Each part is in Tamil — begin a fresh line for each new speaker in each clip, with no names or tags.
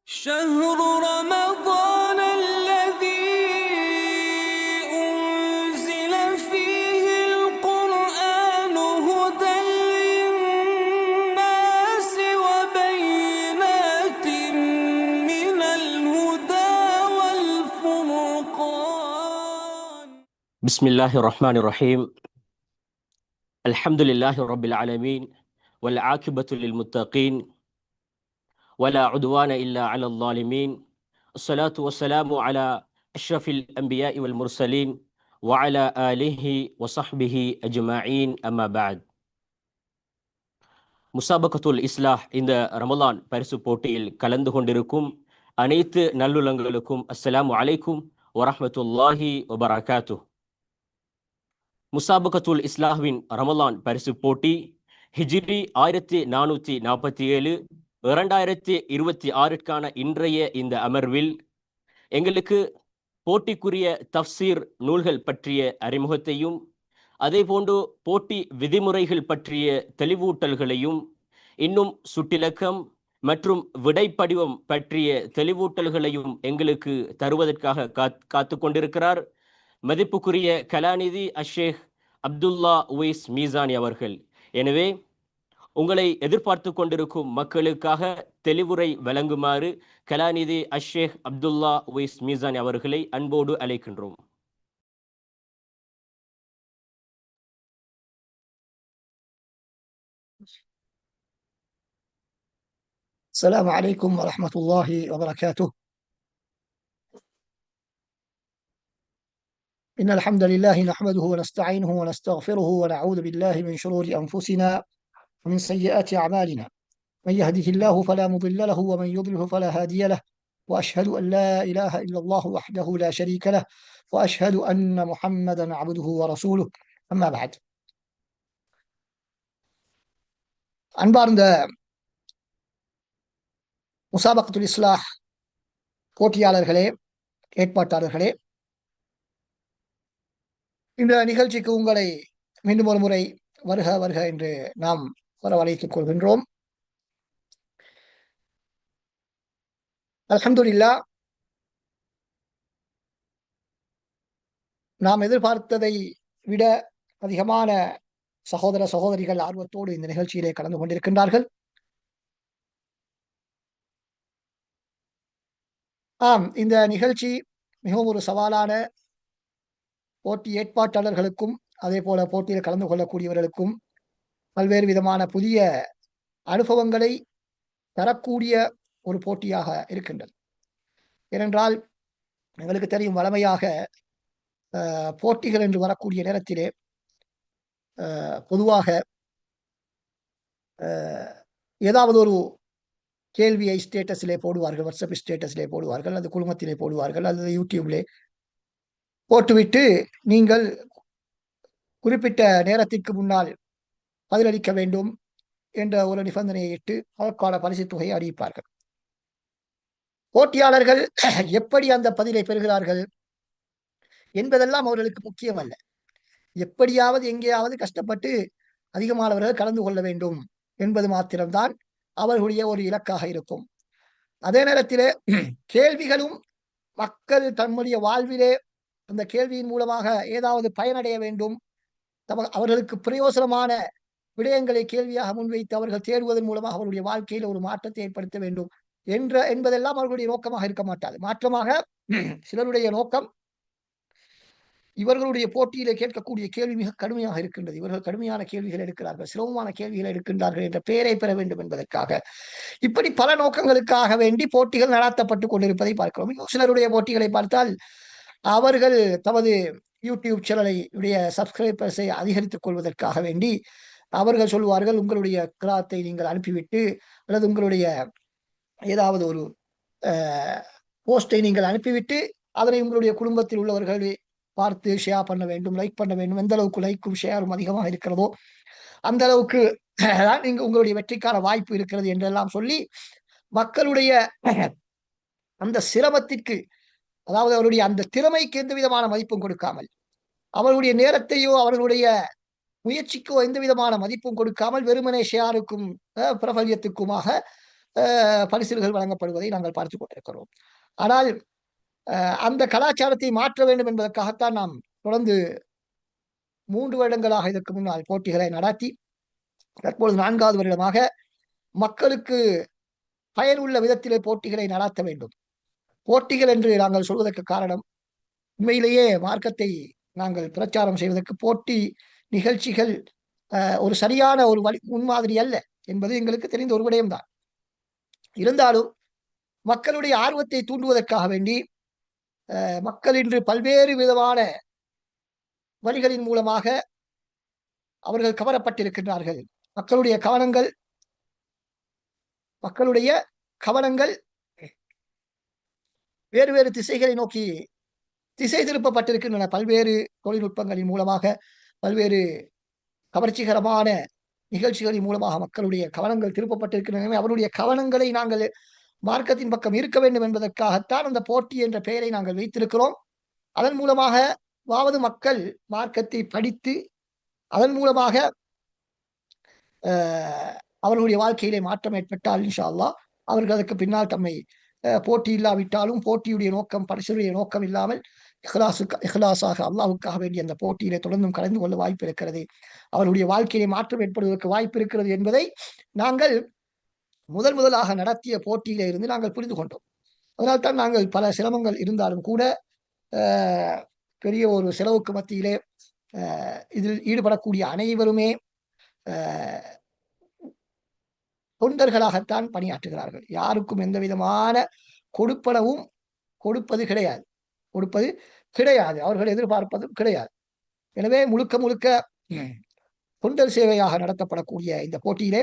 شهر رمضان الذي أنزل فيه القرآن هدى للناس وبينات من الهدى والفرقان.
بسم الله الرحمن الرحيم. الحمد لله رب العالمين والعاقبة للمتقين ولا عدوان إلا على الظالمين. الصلاة والسلام على أشرف الأنبياء والمرسلين وعلى آله وصحبه أجمعين. أما بعد. முசாபகத்துல் இஸ்லாஹ் இந்த ரமலான் பரிசு போட்டியில் கலந்து கொண்டிருக்கும் அனைத்து நல்லுள்ளங்களுக்கும் அஸ்ஸலாமு அலைக்கும் வரஹ்மத்துல்லாஹி வபரகாத்துஹ். முசாபகத்துல் இஸ்லாஹ்வின் ரமலான் பரிசு போட்டி ஹிஜ்ரி 1447 2026க்கான இன்றைய இந்த அமர்வில் எங்களுக்கு போட்டிக்குரிய தஃப்சீர் நூல்கள் பற்றிய அறிமுகத்தையும் அதேபோன்று போட்டி விதிமுறைகள் பற்றிய தெளிவூட்டல்களையும் இன்னும் சுட்டிலக்கம் மற்றும் விடைப்படிவம் பற்றிய தெளிவூட்டல்களையும் எங்களுக்கு தருவதற்காக காத்து கொண்டிருக்கிறார் மதிப்புக்குரிய கலாநிதி அஷேக் அப்துல்லா உவைஸ் மீசானி அவர்கள். எனவே உங்களை எதிர்பார்த்து கொண்டிருக்கும் மக்களுக்காக தெளிவுரை வழங்குமாறு கலாநிதி அஷேக் அப்துல்லா உவைஸ் மீசானி அவர்களை அன்போடு அழைக்கின்றோம்.
السلام عليكم ورحمة الله وبركاته. إن الحمد لله نحمده ونستعينه ونستغفره ونعوذ بالله من شرور أنفسنا ومن سيئات أعمالنا. من يهده الله فلا مضل له ومن يضلله فلا هادي له. وأشهد أن لا إله إلا الله وحده لا شريك له وأشهد أن محمدا عبده ورسوله. أما بعد. அன்பார்ந்த முசாபகத்துல் இஸ்லாஹ் போட்டியாளர்களே, ஏற்பாட்டாளர்களே, இந்த நிகழ்ச்சிக்கு உங்களை மீண்டும் ஒரு முறை வருக வருக என்று நாம் வரவழைத்துக் கொள்கின்றோம். அல்ஹம்துலில்லாஹ், நாம் எதிர்பார்த்ததை விட அதிகமான சகோதர சகோதரிகள் ஆர்வத்தோடு இந்த நிகழ்ச்சியிலே கலந்து கொண்டிருக்கின்றார்கள். இந்த நிகழ்ச்சி மிகவும் ஒரு சவாலான போட்டி ஏற்பாட்டாளர்களுக்கும் அதே போல போட்டியில் கலந்து கொள்ளக்கூடியவர்களுக்கும் பல்வேறு விதமான புதிய அனுபவங்களை தரக்கூடிய ஒரு போட்டியாக இருக்கின்றது. ஏனென்றால் எங்களுக்கு தெரியும், வழமையாக போட்டிகள் என்று வரக்கூடிய நேரத்திலே பொதுவாக ஏதாவது ஒரு கேள்வியை ஸ்டேட்டஸிலே போடுவார்கள், வாட்ஸ்அப் ஸ்டேட்டஸிலே போடுவார்கள், அல்லது குழுமத்திலே போடுவார்கள், அல்லது யூடியூப்லே போட்டுவிட்டு நீங்கள் குறிப்பிட்ட நேரத்திற்கு முன்னால் பதிலளிக்க வேண்டும் என்ற ஒரு நிபந்தனையை இட்டு அதற்கான பரிசு தொகையை அறிவிப்பார்கள். போட்டியாளர்கள் எப்படி அந்த பதிலை பெறுகிறார்கள் என்பதெல்லாம் அவர்களுக்கு முக்கியமல்ல. எப்படியாவது எங்கேயாவது கஷ்டப்பட்டு அதிகமானவர்கள் கலந்து கொள்ள வேண்டும் என்பது மாத்திரம்தான் அவர்களுடைய ஒரு இலக்காக இருக்கும். அதே நேரத்திலே கேள்விகளும் மக்கள் தம்முடைய வாழ்விலே அந்த கேள்வியின் மூலமாக ஏதாவது பயனடைய வேண்டும், அவர்களுக்கு பிரயோசனமான விடயங்களை கேள்வியாக முன்வைத்து அவர்கள் தேடுவதன் மூலமாக அவருடைய வாழ்க்கையில் ஒரு மாற்றத்தை ஏற்படுத்த வேண்டும் என்பதெல்லாம் அவர்களுடைய நோக்கமாக இருக்க மாட்டாது. மாற்றமாக சிலருடைய நோக்கம் இவர்களுடைய போட்டியிலே கேட்கக்கூடிய கேள்வி மிக கடுமையாக இருக்கின்றது, இவர்கள் கடுமையான கேள்விகள் எடுக்கிறார்கள், சிரமமான கேள்விகள் எடுக்கின்றார்கள் என்ற பெயரை பெற வேண்டும் என்பதற்காக இப்படி பல நோக்கங்களுக்காக வேண்டி போட்டிகள் நடாத்தப்பட்டு கொண்டிருப்பதை பார்க்கிறோம். இன்னும் சிலருடைய போட்டிகளை பார்த்தால் அவர்கள் தமது யூடியூப் சேனலை உடைய சப்ஸ்கிரைபர்ஸை அதிகரித்துக் கொள்வதற்காக வேண்டி அவர்கள் சொல்வார்கள், உங்களுடைய கிராத்தை நீங்கள் அனுப்பிவிட்டு அல்லது உங்களுடைய ஏதாவது ஒரு போஸ்டை நீங்கள் அனுப்பிவிட்டு அதனை உங்களுடைய குடும்பத்தில் உள்ளவர்கள் பார்த்து ஷேர் பண்ண வேண்டும், லைக் பண்ண வேண்டும். எந்த அளவுக்கு லைக்கும் ஷேரும் அதிகமாக இருக்கிறதோ அந்த அளவுக்கு நீங்க உங்களுடைய வெற்றிக்கான வாய்ப்பு இருக்கிறது என்றெல்லாம் சொல்லி மக்களுடைய அந்த சிரமத்திற்கு, அதாவது அவருடைய அந்த திறமைக்கு எந்த விதமான மதிப்பும் கொடுக்காமல், அவர்களுடைய நேரத்தையோ அவர்களுடைய முயற்சிக்கோ எந்த விதமான மதிப்பும் கொடுக்காமல் வெறுமனே ஷேருக்கும் பிரபல்யத்துக்குமாக பரிசுகள் வழங்கப்படுவதை நாங்கள் பார்த்து கொண்டிருக்கிறோம். ஆனால் அந்த கலாச்சாரத்தை மாற்ற வேண்டும் என்பதற்காகத்தான் நாம் தொடர்ந்து 3 வருடங்களாக இதற்கு முன்னால் போட்டிகளை நடத்தி தற்பொழுது 4வது வருடமாக மக்களுக்கு பயனுள்ள விதத்திலே போட்டிகளை நடாத்த வேண்டும். போட்டிகள் என்று நாங்கள் சொல்வதற்கு காரணம், உண்மையிலேயே மார்க்கத்தை நாங்கள் பிரச்சாரம் செய்வதற்கு போட்டி நிகழ்ச்சிகள் ஒரு சரியான ஒரு முன்மாதிரி அல்ல என்பது எங்களுக்கு தெரிந்த ஒரு விடயம்தான். இருந்தாலும் மக்களுடைய ஆர்வத்தை தூண்டுவதற்காக வேண்டி மக்கள் இன்று பல்வேறு விதமான வழிகளின் மூலமாக அவர்கள் கவரப்பட்டிருக்கின்றார்கள். மக்களுடைய கவனங்கள் வேறு வேறு திசைகளை நோக்கி திசை திருப்பப்பட்டிருக்கின்றன. பல்வேறு தொழில்நுட்பங்களின் மூலமாக, பல்வேறு கவர்ச்சிகரமான நிகழ்ச்சிகளின் மூலமாக மக்களுடைய கவனங்கள் திருப்பப்பட்டிருக்கின்றன. அவருடைய கவனங்களை நாங்கள் மார்க்கத்தின் பக்கம் இருக்க வேண்டும் என்பதற்காகத்தான் அந்த போட்டி என்ற பெயரை நாங்கள் வைத்திருக்கிறோம். அதன் மூலமாக மக்கள் மார்க்கத்தை படித்து அதன் மூலமாக அவர்களுடைய வாழ்க்கையிலே மாற்றம் ஏற்பட்டால் இன்ஷா அல்லாஹ் அவர்கள் அதற்கு பின்னால் தம்மை போட்டி இல்லாவிட்டாலும் போட்டியுடைய நோக்கம் பரிசுடைய நோக்கம் இல்லாமல் இஹ்லாஸாக அல்லாஹ்வுக்காக வேண்டிய அந்த போட்டியிலே தொடர்ந்தும் கலந்து கொள்ள வாய்ப்பு இருக்கிறது, அவருடைய வாழ்க்கையிலே மாற்றம் ஏற்படுவதற்கு வாய்ப்பு இருக்கிறது என்பதை நாங்கள் முதலாக நடத்திய போட்டியிலே இருந்து நாங்கள் புரிந்து கொண்டோம். அதனால்தான் நாங்கள் பல சிரமங்கள் இருந்தாலும் கூட பெரிய ஒரு செலவுக்கு மத்தியிலே இதில் ஈடுபடக்கூடிய அனைவருமே தொண்டர்களாகத்தான் பணியாற்றுகிறார்கள். யாருக்கும் எந்த விதமான கொடுப்பது கிடையாது, அவர்கள் எதிர்பார்ப்பதும் கிடையாது. எனவே முழுக்க தொண்டர் சேவையாக நடத்தப்படக்கூடிய இந்த போட்டியிலே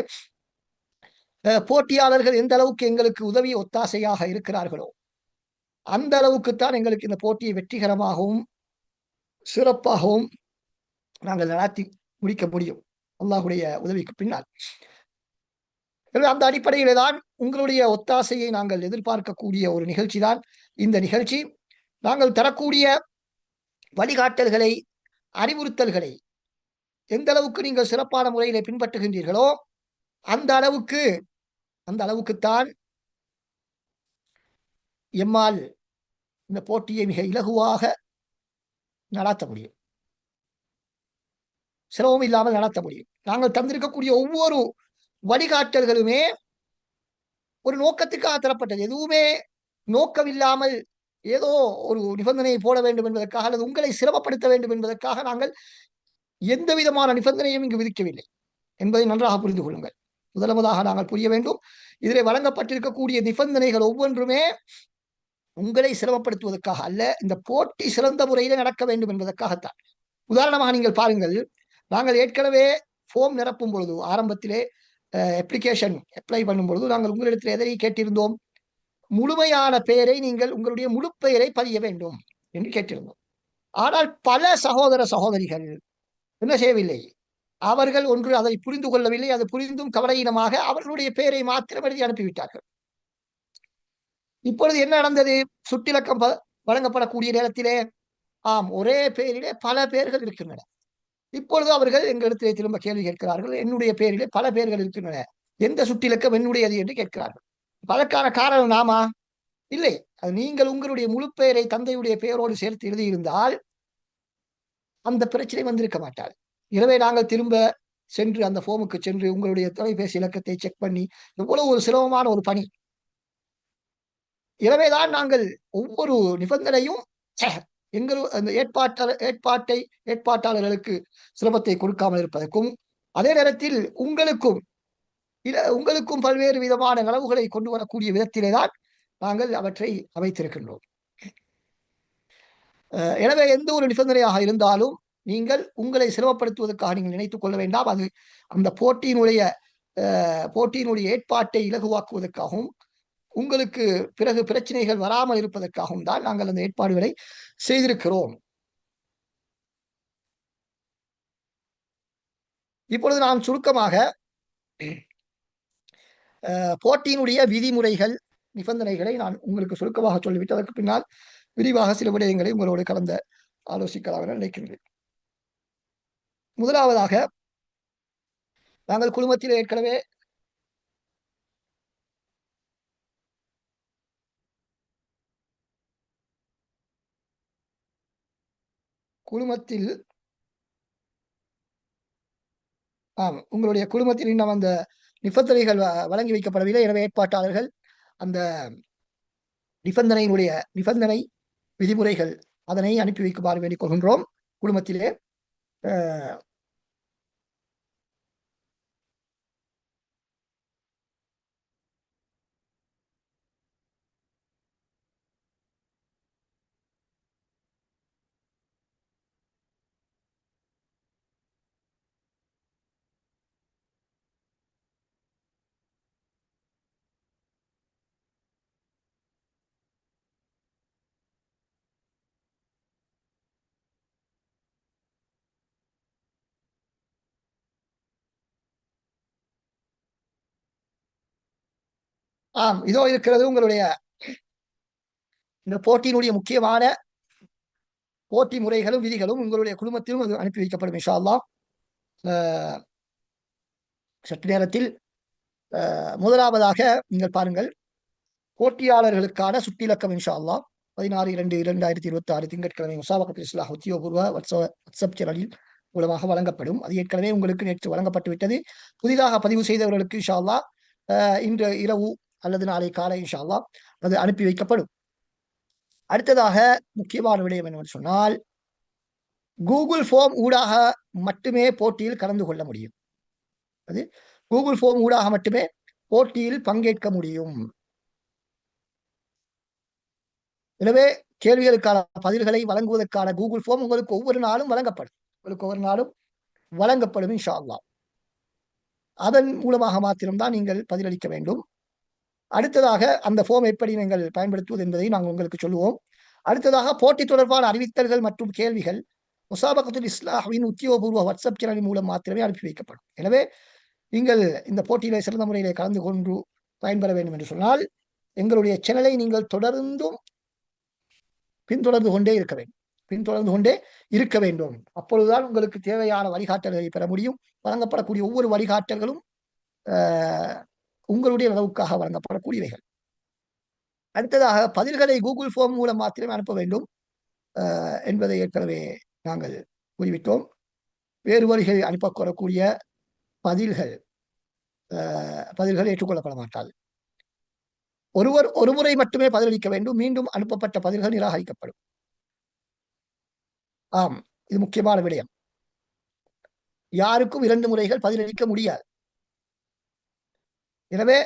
போட்டியாளர்கள் எந்த அளவுக்கு எங்களுக்கு உதவி ஒத்தாசையாக இருக்கிறார்களோ அந்த அளவுக்குத்தான் எங்களுக்கு இந்த போட்டியை வெற்றிகரமாகவும் சிறப்பாகவும் நாங்கள் நடத்தி முடிக்க முடியும் அல்லாஹ்வுடைய உதவிக்கு பின்னால். அந்த அடிப்படையிலே தான் உங்களுடைய ஒத்தாசையை நாங்கள் எதிர்பார்க்கக்கூடிய ஒரு நிகழ்ச்சி தான் இந்த நிகழ்ச்சி. நாங்கள் தரக்கூடிய வழிகாட்டல்களை, அறிவுறுத்தல்களை எந்த அளவுக்கு நீங்கள் சிறப்பான முறையிலே பின்பற்றுகின்றீர்களோ அந்த அளவுக்குத்தான் எம்மால் இந்த போட்டியை மிக இலகுவாக நடாத்த முடியும், சிரமம் இல்லாமல் நடத்த முடியும். நாங்கள் தந்திருக்கக்கூடிய ஒவ்வொரு வழிகாட்டல்களுமே ஒரு நோக்கத்துக்காக தரப்பட்டது. எதுவுமே நோக்கம் இல்லாமல் ஏதோ ஒரு நிபந்தனையை போட வேண்டும் என்பதற்காக அல்லது உங்களை சிரமப்படுத்த வேண்டும் என்பதற்காக நாங்கள் எந்த விதமான நிபந்தனையும் இங்கு விதிக்கவில்லை என்பதை நன்றாக புரிந்து கொள்ளுங்கள். முதலாவதாக நாங்கள் புரிய வேண்டும், இதில் வழங்கப்பட்டிருக்கக்கூடிய நிபந்தனைகள் ஒவ்வொன்றுமே உங்களை சிரமப்படுத்துவதற்காக அல்ல, இந்த போட்டி சிறந்த முறையில் நடக்க வேண்டும் என்பதற்காகத்தான். உதாரணமாக நீங்கள் பாருங்கள், நாங்கள் ஏற்கனவே ஃபார்ம் நிரப்பும் பொழுது ஆரம்பத்திலே அப்ளிகேஷன் அப்ளை பண்ணும் பொழுது நாங்கள் உங்களிடத்தில் எதை கேட்டிருந்தோம்? முழுமையான பெயரை நீங்கள் உங்களுடைய முழு பெயரை பதிய வேண்டும் என்று கேட்டிருந்தோம். ஆனால் பல சகோதரிகள் என்ன செய்யவில்லை, அவர்கள் ஒன்று அதை புரிந்து கொள்ளவில்லை, அது புரிந்தும் கவலையினமாக அவர்களுடைய பெயரை மாத்திரம் எழுதி அனுப்பிவிட்டார்கள். இப்பொழுது என்ன நடந்தது? சுட்டிலக்கம் வழங்கப்படக்கூடிய நேரத்திலே ஒரே பெயரிலே பல பெயர்கள் இருக்கின்றன. இப்பொழுது அவர்கள் எங்களிடத்திலே திரும்ப கேள்வி கேட்கிறார்கள், என்னுடைய பெயரிலே பல பெயர்கள் இருக்கின்றன, எந்த சுட்டிலக்கம் என்னுடையது என்று கேட்கிறார்கள். அதற்கான காரணம் நாமா? இல்லை, அது நீங்கள் உங்களுடைய முழு பெயரை தந்தையுடைய பெயரோடு சேர்த்து எழுதியிருந்தால் அந்த பிரச்சனை வந்திருக்க மாட்டார். எனவே நாங்கள் திரும்ப சென்று அந்த ஃபார்முக்கு சென்று உங்களுடைய தொலைபேசி இலக்கத்தை செக் பண்ணி எவ்வளவு ஒரு சிரமமான ஒரு பணி. எனவேதான் நாங்கள் ஒவ்வொரு நிபந்தனையும் அந்த ஏற்பாட்டாளர்களுக்கு சிரமத்தை கொடுக்காமல் இருப்பதற்கும் அதே நேரத்தில் உங்களுக்கும் பல்வேறு விதமான நலவுகளை கொண்டு வரக்கூடிய விதத்திலே தான் நாங்கள் அவற்றை அமைத்திருக்கின்றோம். எனவே எந்த ஒரு நிபந்தனையாக இருந்தாலும் நீங்கள் உங்களை சிரமப்படுத்துவதற்காக நீங்கள் நினைத்துக் கொள்ள வேண்டாம். அது அந்த போட்டியினுடைய ஏற்பாட்டை இலகுவாக்குவதற்காகவும் உங்களுக்கு பிறகு பிரச்சனைகள் வராமல் இருப்பதற்காகவும் தான் நாங்கள் அந்த ஏற்பாடுகளை செய்திருக்கிறோம். இப்பொழுது நான் சுருக்கமாக போட்டியினுடைய விதிமுறைகள், நிபந்தனைகளை நான் உங்களுக்கு சுருக்கமாக சொல்லிவிட்டு அதற்கு பின்னால் விரிவாக சில விடயங்களை உங்களோடு கலந்து ஆலோசிக்கலாம் என நினைக்கின்றேன். முதலாவதாக, நாங்கள் குழுமத்தில் ஏற்கனவே குழுமத்தில் உங்களுடைய குழுமத்தில் இன்னும் அந்த நிபந்தனைகள் வழங்கி வைக்கப்படவில்லை. எனவே ஏற்பாட்டாளர்கள் அந்த நிபந்தனை விதிமுறைகள் அதனை அனுப்பி வைக்குமாறு வேண்டிக் கொள்கின்றோம். குழுமத்திலே இதோ இருக்கிறது உங்களுடைய இந்த போட்டியினுடைய முக்கியமான போட்டி முறைகளும் விதிகளும் உங்களுடைய குழுமத்திலும் அது அனுப்பி வைக்கப்படும் இன்ஷா அல்லாஹ். சற்று நேரத்தில் முதலாவதாக நீங்கள் பாருங்கள், போட்டியாளர்களுக்கான சுட்டிலக்கம் இன்ஷா அல்லாஹ் 16/2/2026 திங்கட்கிழமை முசாபகத்துல் இஸ்லாஹ் உத்தியோகபூர்வ வாட்ஸ்அப் சேனலில் மூலமாக வழங்கப்படும். அது ஏற்கனவே உங்களுக்கு நேற்று வழங்கப்பட்டு விட்டது. புதிதாக பதிவு செய்தவர்களுக்கு இன்ஷா அல்லாஹ் இன்று இரவு அல்லது நாளை காலை இன்ஷா அல்லாஹ் அது அனுப்பி வைக்கப்படும். அடுத்ததாக முக்கியமான விடயம் என்னவென்று சொன்னால், கூகுள் ஃபார்ம் ஊடாக மட்டுமே போட்டியில் கலந்து கொள்ள முடியும். அது கூகுள் ஃபார்ம் ஊடாக மட்டுமே போட்டியில் பங்கேற்க முடியும். எனவே கேள்விகளுக்கான பதில்களை வழங்குவதற்கான கூகுள் ஃபார்ம் உங்களுக்கு ஒவ்வொரு நாளும் வழங்கப்படும் இன்ஷா அல்லாஹ். அதன் மூலமாக மாத்திரம்தான் நீங்கள் பதிலளிக்க வேண்டும். அடுத்ததாக அந்த ஃபார்ம் எப்படி நீங்கள் பயன்படுத்துவது என்பதை நாங்கள் உங்களுக்கு சொல்லுவோம். அடுத்ததாக போட்டி தொடர்பான அறிவித்தல்கள் மற்றும் கேள்விகள் முசாபகத்துல் இஸ்லாஹ்வின் உத்தியோகபூர்வ வாட்ஸ்அப் சேனலின் மூலம் மாத்திரமே அனுப்பி வைக்கப்படும். எனவே நீங்கள் இந்த போட்டியிலே சிறந்த முறையிலே கலந்து கொண்டு பயன்பெற வேண்டும் என்று சொன்னால் எங்களுடைய சேனலை நீங்கள் பின்தொடர்ந்து கொண்டே இருக்க வேண்டும். அப்பொழுதுதான் உங்களுக்கு தேவையான வழிகாட்டல்களை பெற முடியும். வழங்கப்படக்கூடிய ஒவ்வொரு வழிகாட்டல்களும் உங்களுடைய நலவுக்காக வழங்கப்படக்கூடியவைகள். அடுத்ததாக பதில்களை கூகுள் ஃபார்ம் மூலம் மாத்திரமே அனுப்ப வேண்டும் என்பதை ஏற்கனவே நாங்கள் கூறிவிட்டோம். வேறு வழிகளில் அனுப்பக்கூடக்கூடிய பதில்கள் ஏற்றுக்கொள்ளப்பட மாட்டாது. ஒரு முறை மட்டுமே பதிலளிக்க வேண்டும். மீண்டும் அனுப்பப்பட்ட பதில்கள் நிராகரிக்கப்படும். இது முக்கியமான விடயம். யாருக்கும் 2 முறைகள் பதிலளிக்க முடியாது. எனவே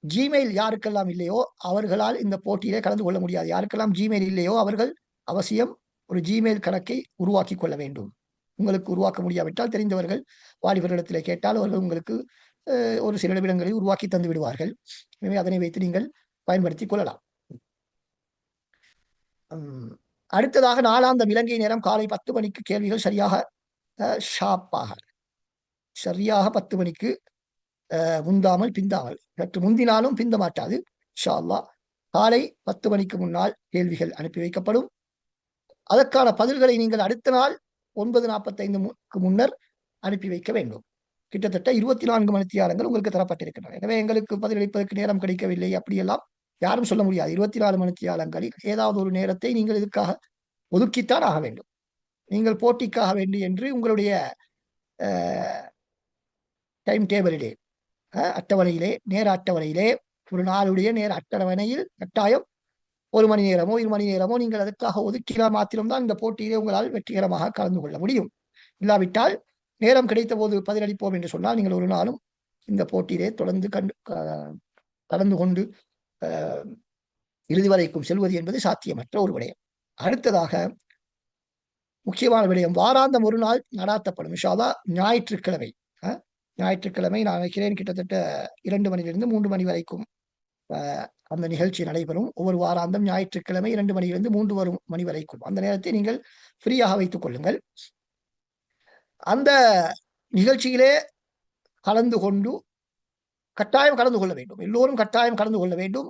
ஜிமெயில் யாருக்கெல்லாம் இல்லையோ அவர்களால் இந்த போட்டியிலே கலந்து கொள்ள முடியாது. யாருக்கெல்லாம் ஜிமெயில் இல்லையோ அவர்கள் அவசியம் ஒரு ஜிமெயில் கணக்கை உருவாக்கி கொள்ள வேண்டும். உங்களுக்கு உருவாக்க முடியாவிட்டால் தெரிந்தவர்கள் வாலிபர்களிடத்திலே கேட்டால் அவர்கள் உங்களுக்கு ஒரு சில நிமிடங்களை உருவாக்கி தந்து விடுவார்கள். எனவே அதனை வைத்து நீங்கள் பயன்படுத்திக் கொள்ளலாம். அடுத்ததாக நாளாந்தம் இலங்கை நேரம் காலை 10 மணிக்கு கேள்விகள் சரியாக 10 மணிக்கு முந்தாமல் பிந்தாமல், சற்று முந்தினாலும் பிந்த மாட்டாது இன்ஷா அல்லாஹ். காலை 10 மணிக்கு முன்னால் கேள்விகள் அனுப்பி வைக்கப்படும். அதற்கான பதில்களை நீங்கள் அடுத்த நாள் 9:45 முன்னர் அனுப்பி வைக்க வேண்டும். கிட்டத்தட்ட 24 மணித்தியாலங்கள் உங்களுக்கு தரப்பட்டிருக்கின்றன. எனவே எங்களுக்கு பதிலளிப்பதற்கு நேரம் கிடைக்கவில்லை அப்படியெல்லாம் யாரும் சொல்ல முடியாது. 24 மணித்தியாலங்களில் ஏதாவது ஒரு நேரத்தை நீங்கள் இதுக்காக ஒதுக்கித்தான் ஆக வேண்டும். நீங்கள் போட்டிக்காக வேண்டி என்று உங்களுடைய டைம் டேபிளிலே நேர அட்டவணையிலே ஒரு நாளுடைய நேர அட்டவணையில் கட்டாயம் 1 மணி நேரமோ 2 மணி நேரமோ நீங்கள் அதற்காக ஒதுக்கினால் மாத்திரம்தான் இந்த போட்டியிலே உங்களால் வெற்றிகரமாக கலந்து கொள்ள முடியும். இல்லாவிட்டால் நேரம் கிடைத்த போது பதிலளிப்போம் என்று சொன்னால் நீங்கள் ஒரு நாளும் இந்த போட்டியிலே தொடர்ந்து கலந்து கொண்டு இறுதி வரைக்கும் செல்வது என்பது சாத்தியமற்ற ஒரு விடயம். அடுத்ததாக முக்கியமான விடயம், வாராந்தம் ஒரு நாள் நடாத்தப்படும் இன்ஷா அல்லாஹ். ஞாயிற்றுக்கிழமை நான் நினைக்கிறேன் கிட்டத்தட்ட 2 மணியிலிருந்து 3 மணி வரைக்கும் அந்த நிகழ்ச்சி நடைபெறும். ஒவ்வொரு வாராந்தம் ஞாயிற்றுக்கிழமை 2 மணியிலிருந்து 3 மணி வரைக்கும் அந்த நேரத்தை நீங்கள் ஃப்ரீயாக வைத்துக் கொள்ளுங்கள். அந்த நிகழ்ச்சியிலே கட்டாயம் கலந்து கொள்ள வேண்டும். எல்லோரும் கட்டாயம் கலந்து கொள்ள வேண்டும்.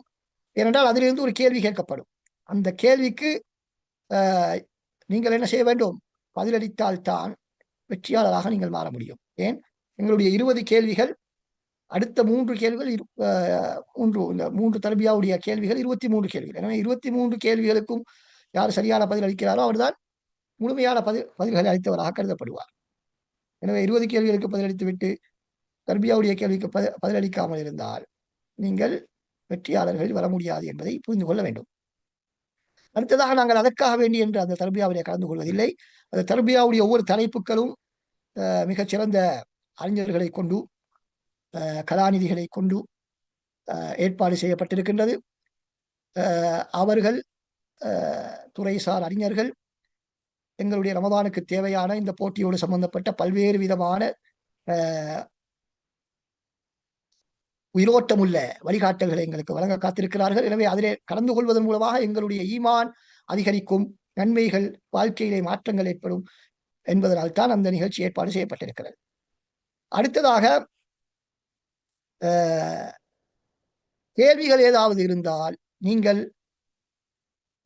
ஏனென்றால் அதிலிருந்து ஒரு கேள்வி கேட்கப்படும். அந்த கேள்விக்கு நீங்கள் என்ன செய்ய வேண்டும்? பதிலளித்தால்தான் வெற்றியாளராக நீங்கள் மாற முடியும். ஏன், எங்களுடைய 20 கேள்விகள், அடுத்த 3 கேள்விகள் 3 தரபியாவுடைய கேள்விகள் 23 கேள்விகள். எனவே 23 கேள்விகளுக்கும் யார் சரியான பதில் அளிக்கிறாரோ அவர்தான் முழுமையான பதில்களை அளித்தவராக கருதப்படுவார். எனவே 20 கேள்விகளுக்கு பதிலளித்து விட்டு தர்பியாவுடைய கேள்விக்கு பதிலளிக்காமல் இருந்தால் நீங்கள் வெற்றியாளர்கள் வர முடியாது என்பதை புரிந்து கொள்ள வேண்டும். அடுத்ததாக நாங்கள் அதற்காக வேண்டி என்று அந்த தர்பியாவிலே கலந்து கொள்வதில்லை. அந்த தர்பியாவுடைய ஒவ்வொரு தலைப்புகளும் மிகச்சிறந்த அறிஞர்களை கொண்டு கலாநிதிகளை கொண்டு ஏற்பாடு செய்யப்பட்டிருக்கின்றது. அவர்கள் துறைசார் அறிஞர்கள் எங்களுடைய ரமதானுக்கு தேவையான இந்த போட்டியோடு சம்பந்தப்பட்ட பல்வேறு விதமான உயிரோட்டமுள்ள வழிகாட்டல்களை எங்களுக்கு வழங்க காத்திருக்கிறார்கள். எனவே அதிலே கலந்து கொள்வதன் மூலமாக எங்களுடைய ஈமான் அதிகரிக்கும், நன்மைகள், வாழ்க்கையிலே மாற்றங்கள் ஏற்படும் என்பதனால் தான் அந்த நிகழ்ச்சி ஏற்பாடு செய்யப்பட்டிருக்கிறது. அடுத்ததாக கேள்விகள் ஏதாவது இருந்தால் நீங்கள்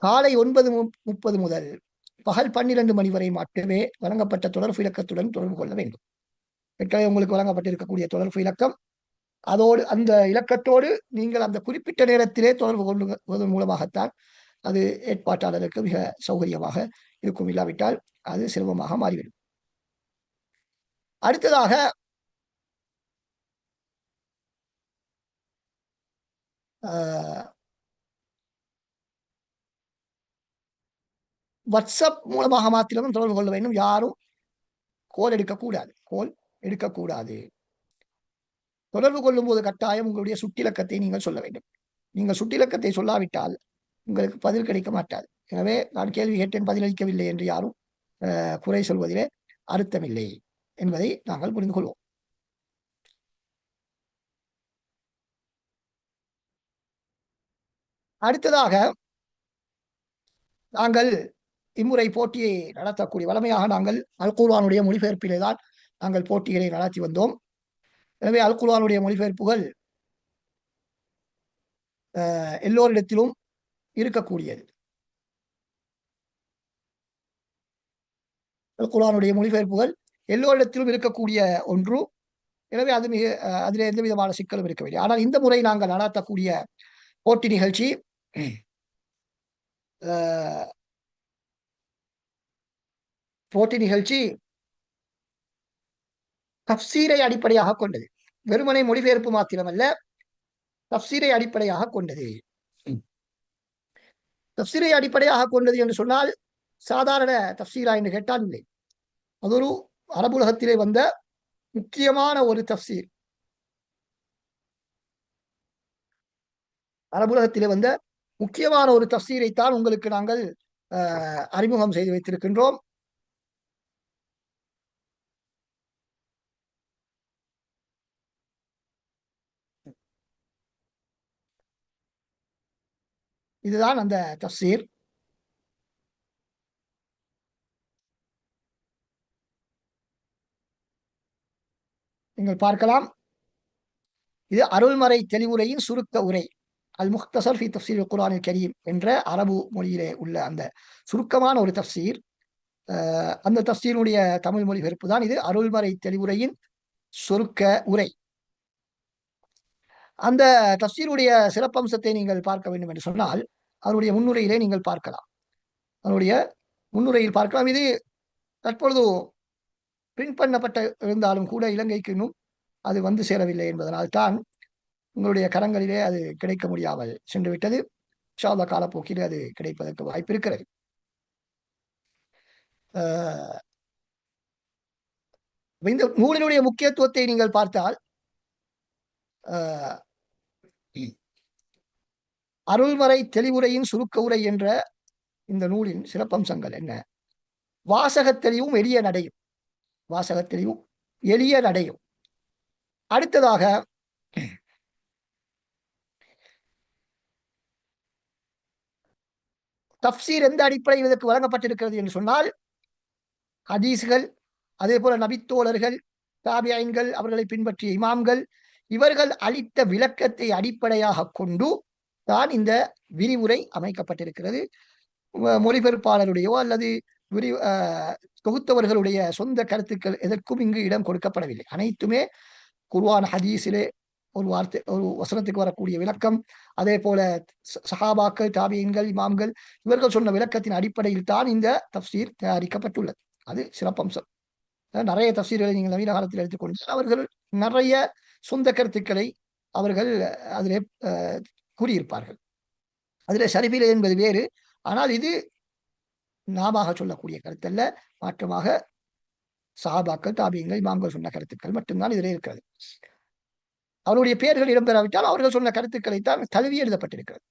காலை 9:30 முதல் பகல் 12 மணி வரை மட்டுமே வழங்கப்பட்ட தொடர்பு இலக்கத்துடன் தொடர்பு கொள்ள வேண்டும். ஏற்கனவே உங்களுக்கு வழங்கப்பட்டிருக்கக்கூடிய தொடர்பு இலக்கம், அதோடு அந்த இலக்கத்தோடு நீங்கள் அந்த குறிப்பிட்ட நேரத்திலே தொடர்பு கொள்வதன் மூலமாகத்தான் அது ஏற்பாட்டாளருக்கு மிக சௌகரியமாக இருக்கும். இல்லாவிட்டால் அது சிரமமாக மாறிவிடும். அடுத்ததாக வாட்ஸ்அப் மூலமாக மாத்திரமும் தொடர்பு கொள்ள வேண்டும். யாரும் கோல் எடுக்கக்கூடாது. தொடர்பு கொள்ளும் போது கட்டாயம் உங்களுடைய சுட்டிலக்கத்தை நீங்கள் சொல்ல வேண்டும். நீங்கள் சுட்டிலக்கத்தை சொல்லாவிட்டால் உங்களுக்கு பதில் கிடைக்க மாட்டாது. எனவே நான் கேள்வி கேட்டேன் பதிலளிக்கவில்லை என்று யாரும் குறை சொல்வதிலே அர்த்தமில்லை என்பதை நாங்கள் புரிந்து கொள்வோம். அடுத்ததாக நாங்கள் இம்முறை போட்டியை நடத்தக்கூடிய வளமையாக நாங்கள் அல் குர்ஆனுடைய மொழிபெயர்ப்பிலே தான் நாங்கள் போட்டிகளை நடத்தி வந்தோம். எனவே அல் குர்ஆனுடைய மொழிபெயர்ப்புகள் எல்லோரிடத்திலும் இருக்கக்கூடியது. அல் குர்ஆனுடைய மொழிபெயர்ப்புகள் எல்லோரிடத்திலும் இருக்கக்கூடிய ஒன்று. எனவே அது அதில் எந்த விதமான சிக்கலும் இருக்கவில்லை. ஆனால் இந்த முறை நாங்கள் நடத்தக்கூடிய போட்டி நிகழ்ச்சி தஃப்சீரை அடிப்படையாக கொண்டது. வெறுமனை மொழிபெயர்ப்பு மாத்திரமல்ல, தஃப்சீரை அடிப்படையாக கொண்டது. தஃப்சீரை அடிப்படையாக கொண்டது என்று சொன்னால் சாதாரண தஃப்சீரா என்று கேட்டால் இல்லை. அது ஒரு அரபுலகத்திலே வந்த முக்கியமான ஒரு தஃப்சீர். அரபுலகத்திலே வந்த முக்கியமான ஒரு தஃப்சீரைத்தான் உங்களுக்கு நாங்கள் அறிமுகம் செய்து வைத்திருக்கின்றோம். இதுதான் அந்த தஃப்சீர். நீங்கள் பார்க்கலாம். இது அருள்மறை தெளிவுரையின் சுருக்க உரை, அல் முக்தசர் ஃபி தஃப்சீர் குர்ஆனில் கரீம் என்ற அரபு மொழியிலே உள்ள அந்த சுருக்கமான ஒரு தஃப்சீர். அந்த தஃப்சீருடைய தமிழ் மொழிபெயர்ப்பு தான் இது, அருள்மறை தெளிவுரையின் சுருக்க உரை. அந்த தஃப்சீருடைய சிறப்பம்சத்தை நீங்கள் பார்க்க வேண்டும் என்று சொன்னால் அதனுடைய முன்னுரையிலே நீங்கள் பார்க்கலாம். அதனுடைய முன்னுரையில் பார்க்கலாம். இது தற்பொழுது பிரிண்ட் பண்ணப்பட்ட இருந்தாலும் கூட இலங்கைக்கு இன்னும் அது வந்து சேரவில்லை என்பதனால் தான் உங்களுடைய கரங்களிலே அது கிடைக்க முடியாமல் சென்று விட்டது. இன்ஷா அல்லாஹ் காலப்போக்கிலே அது கிடைப்பதற்கு வாய்ப்பு இருக்கிறது. இந்த நூலினுடைய முக்கியத்துவத்தை நீங்கள் பார்த்தால் அருள்மறை தெளிவுரையின் சுருக்க உரை என்ற இந்த நூலின் சிறப்பம்சங்கள் என்ன? வாசகத்தெளிவும் எளிய நடையும். வாசகத்தெளிவும் எளிய நடையும். அடுத்ததாக தஃப்சீர் எந்த அடிப்படையில் இதற்கு வழங்கப்பட்டிருக்கிறது என்று சொன்னால் ஹதீஸ்கள், அதே போல நபித்தோழர்கள், தாபியீன்கள், அவர்களை பின்பற்றிய இமாம்கள், இவர்கள் அளித்த விளக்கத்தை அடிப்படையாக கொண்டு தான் இந்த விரிவுரை அமைக்கப்பட்டிருக்கிறது. மொழிபெயர்ப்பாளருடையோ அல்லது தொகுத்தவர்களுடைய சொந்த கருத்துக்கள் எதற்கும் இங்கு இடம் கொடுக்கப்படவில்லை. அனைத்துமே குர்ஆன் ஹதீஸிலே ஒரு வார்த்தை ஒரு வசனத்துக்கு வரக்கூடிய விளக்கம், அதே போல சஹாபாக்கள், தாபியீன்கள், இமாம்கள் இவர்கள் சொன்ன விளக்கத்தின் அடிப்படையில் தான் இந்த தஃப்சீர் தயாரிக்கப்பட்டுள்ளது. அது சிறப்பம்சம். நிறைய தஃப்சீர்களை நீங்கள் நவீன காலத்தில் எடுத்துக்கொண்டு அவர்கள் நிறைய சொந்த கருத்துக்களை அவர்கள் அதிலே கூறியிருப்பார்கள். அதிலே சரிபிலை என்பது வேறு. ஆனால் இது நாம சொல்லக்கூடிய கருத்தல்ல, மாற்றமாக சஹாபாக்கள், தாபியீன்கள், இமாம்கள் சொன்ன கருத்துக்கள் மட்டும்தான் இதிலே இருக்கிறது. அவருடைய பெயர்கள் இடம்பெறாவிட்டால் அவர்கள் சொன்ன கருத்துக்களைத்தான் தழுவி எழுதப்பட்டிருக்கிறது.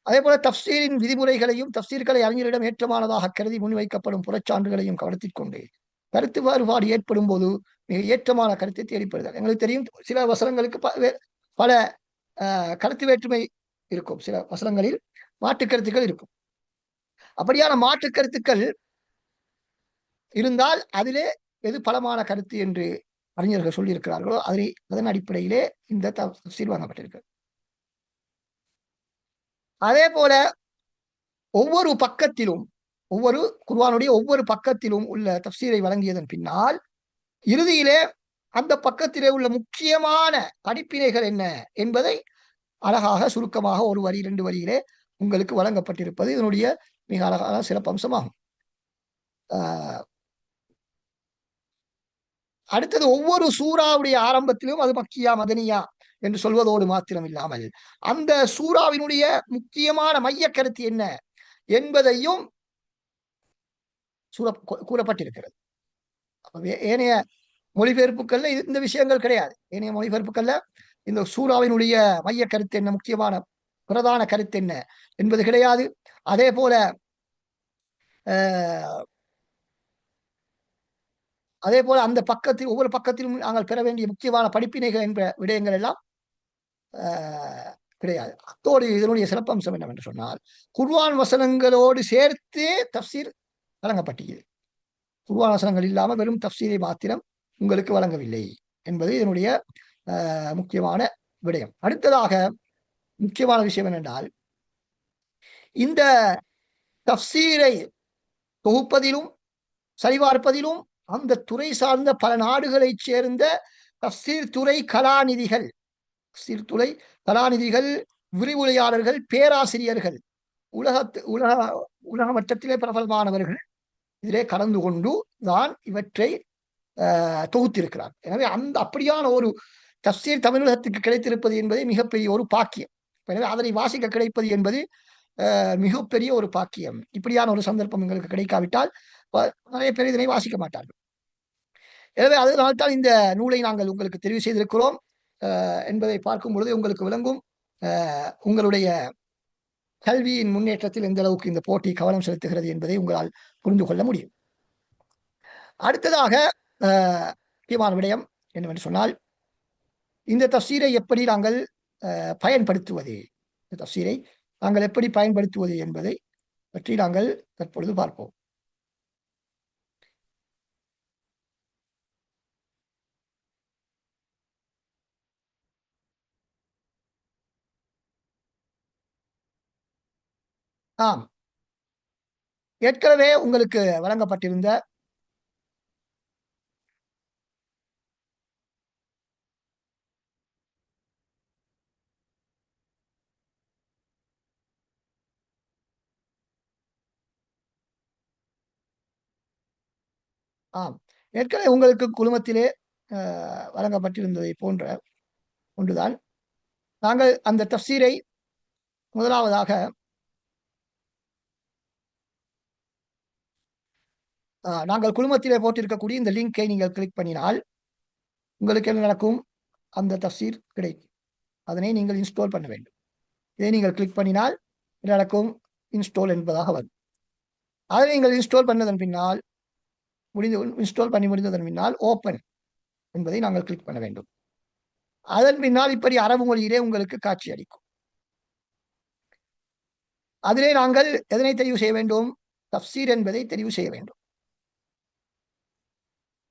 அதே போல தஃப்சீரின் விதிமுறைகளையும் தஃப்சீர்களை அறிஞரிடம் ஏற்றமானதாக கருதி முன்வைக்கப்படும் புறச்சான்றுகளையும் கவனத்தில் கொண்டு கருத்து வேறுபாடு ஏற்படும் போது மிக ஏற்றமான கருத்தை தேடிப்படுதல். எங்களுக்கு தெரியும், சில வசனங்களுக்கு பல கருத்து வேற்றுமை இருக்கும், சில வசனங்களில் மாற்று கருத்துக்கள் இருக்கும். அப்படியான மாற்று கருத்துக்கள் இருந்தால் அதிலே எது பலமான கருத்து என்று அறிஞர்கள் சொல்லியிருக்கிறார்களோ அதன் அடிப்படையிலே இந்த தஃப்சீர் வழங்கப்பட்டிருக்கு. அதே போல ஒவ்வொரு பக்கத்திலும் குர்ஆனுடைய ஒவ்வொரு பக்கத்திலும் உள்ள தஃப்சீரை வழங்கியதன் பின்னால் இறுதியிலே அந்த பக்கத்திலே உள்ள முக்கியமான படிப்பினைகள் என்ன என்பதை அழகாக சுருக்கமாக ஒரு வரி 2 வரியிலே உங்களுக்கு வழங்கப்பட்டிருப்பது இதனுடைய மிக அழகான சிறப்பம்சமாகும். அடுத்தது, ஒவ்வொரு சூறாவுடைய ஆரம்பத்திலும் அது மக்கியா மதனியா என்று சொல்வதோடு மாத்திரம் இல்லாமல் அந்த சூறாவினுடைய முக்கியமான மைய கருத்து என்ன என்பதையும் கூறப்பட்டிருக்கிறது. ஏனைய மொழிபெயர்ப்புகள்ல இந்த விஷயங்கள் கிடையாது. ஏனைய மொழிபெயர்ப்புகள்ல இந்த சூறாவினுடைய மைய கருத்து என்ன, முக்கியமான பிரதான கருத்து என்ன என்பது கிடையாது. அதே போல அந்த பக்கத்தில் ஒவ்வொரு பக்கத்திலும் நாங்கள் பெற வேண்டிய முக்கியமான படிப்பினைகள் என்ற விடயங்கள் எல்லாம் கிடையாது. அத்தோடு இதனுடைய சிறப்பம்சம் என்னவென்று சொன்னால், குர்ஆன் வசனங்களோடு சேர்த்து தஃப்சீர் வழங்கப்பட்டது. குர்ஆன் வசனங்கள் இல்லாமல் வெறும் தஃப்சீரை மாத்திரம் உங்களுக்கு வழங்கவில்லை என்பது இதனுடைய முக்கியமான விடயம். அடுத்ததாக முக்கியமான விஷயம் என்னென்றால், இந்த தஃப்சீரை தொகுப்பதிலும் சரிபார்ப்பதிலும் அந்த துறை சார்ந்த பல நாடுகளைச் சேர்ந்த தஃப்சீர் துறை கலாநிதிகள், விரிவுரையாளர்கள், பேராசிரியர்கள், உலக மட்டத்திலே பிரபலமானவர்கள் இதிலே கலந்து கொண்டு தான் இவற்றை தொகுத்திருக்கிறார். எனவே அப்படியான ஒரு தஃப்சீர் தமிழகத்துக்கு கிடைத்திருப்பது என்பது மிகப்பெரிய ஒரு பாக்கியம். எனவே அதனை வாசிக்க கிடைப்பது என்பது மிகப்பெரிய ஒரு பாக்கியம். இப்படியான ஒரு சந்தர்ப்பம் எங்களுக்கு கிடைக்காவிட்டால் நிறைய பேர் இதனை வாசிக்க மாட்டார்கள். எனவே அதனால்தான் இந்த நூலை நாங்கள் உங்களுக்கு தெரிவு செய்திருக்கிறோம் என்பதை பார்க்கும் பொழுது உங்களுக்கு விளங்கும் உங்களுடைய கல்வியின் முன்னேற்றத்தில் எந்த அளவுக்கு இந்த போட்டி கவனம் செலுத்துகிறது என்பதை உங்களால் புரிந்து கொள்ள முடியும். அடுத்ததாக முக்கியமான விடயம் என்னவென்று சொன்னால், இந்த தஃப்சீரை எப்படி நாங்கள் பயன்படுத்துவது, இந்த தஃப்சீரை நாங்கள் எப்படி பயன்படுத்துவது என்பதை பற்றி நாங்கள் தற்பொழுது பார்ப்போம். ஆம், ஏற்கனவே உங்களுக்கு வழங்கப்பட்டிருந்த ஏற்கனவே உங்களுக்கு குழுமத்திலே வழங்கப்பட்டிருந்ததை போன்ற ஒன்றுதான். நாங்கள் அந்த தஃப்சீரை முதலாவதாக நாங்கள் குழுமத்திலே போட்டிருக்கக்கூடிய இந்த லிங்கை நீங்கள் கிளிக் பண்ணினால் உங்களுக்கு என்ன நடக்கும்? அந்த தஃப்சீர் கிடைக்கும். அதனை நீங்கள் இன்ஸ்டால் பண்ண வேண்டும். இதை நீங்கள் கிளிக் பண்ணினால் என்ன நடக்கும்? இன்ஸ்டால் என்பதாக வரும். அதை நீங்கள் இன்ஸ்டால் பண்ணதன் பின்னால் இன்ஸ்டால் பண்ணி முடிந்ததன் பின்னால் ஓப்பன் என்பதை நாங்கள் கிளிக் பண்ண வேண்டும். அதன் பின்னால் இப்படி அரபு மொழியிலே உங்களுக்கு காட்சி அளிக்கும். அதிலே நாங்கள் எதனை தெரிவு செய்ய வேண்டும்? தஃப்சீர் என்பதை தெரிவு செய்ய வேண்டும்.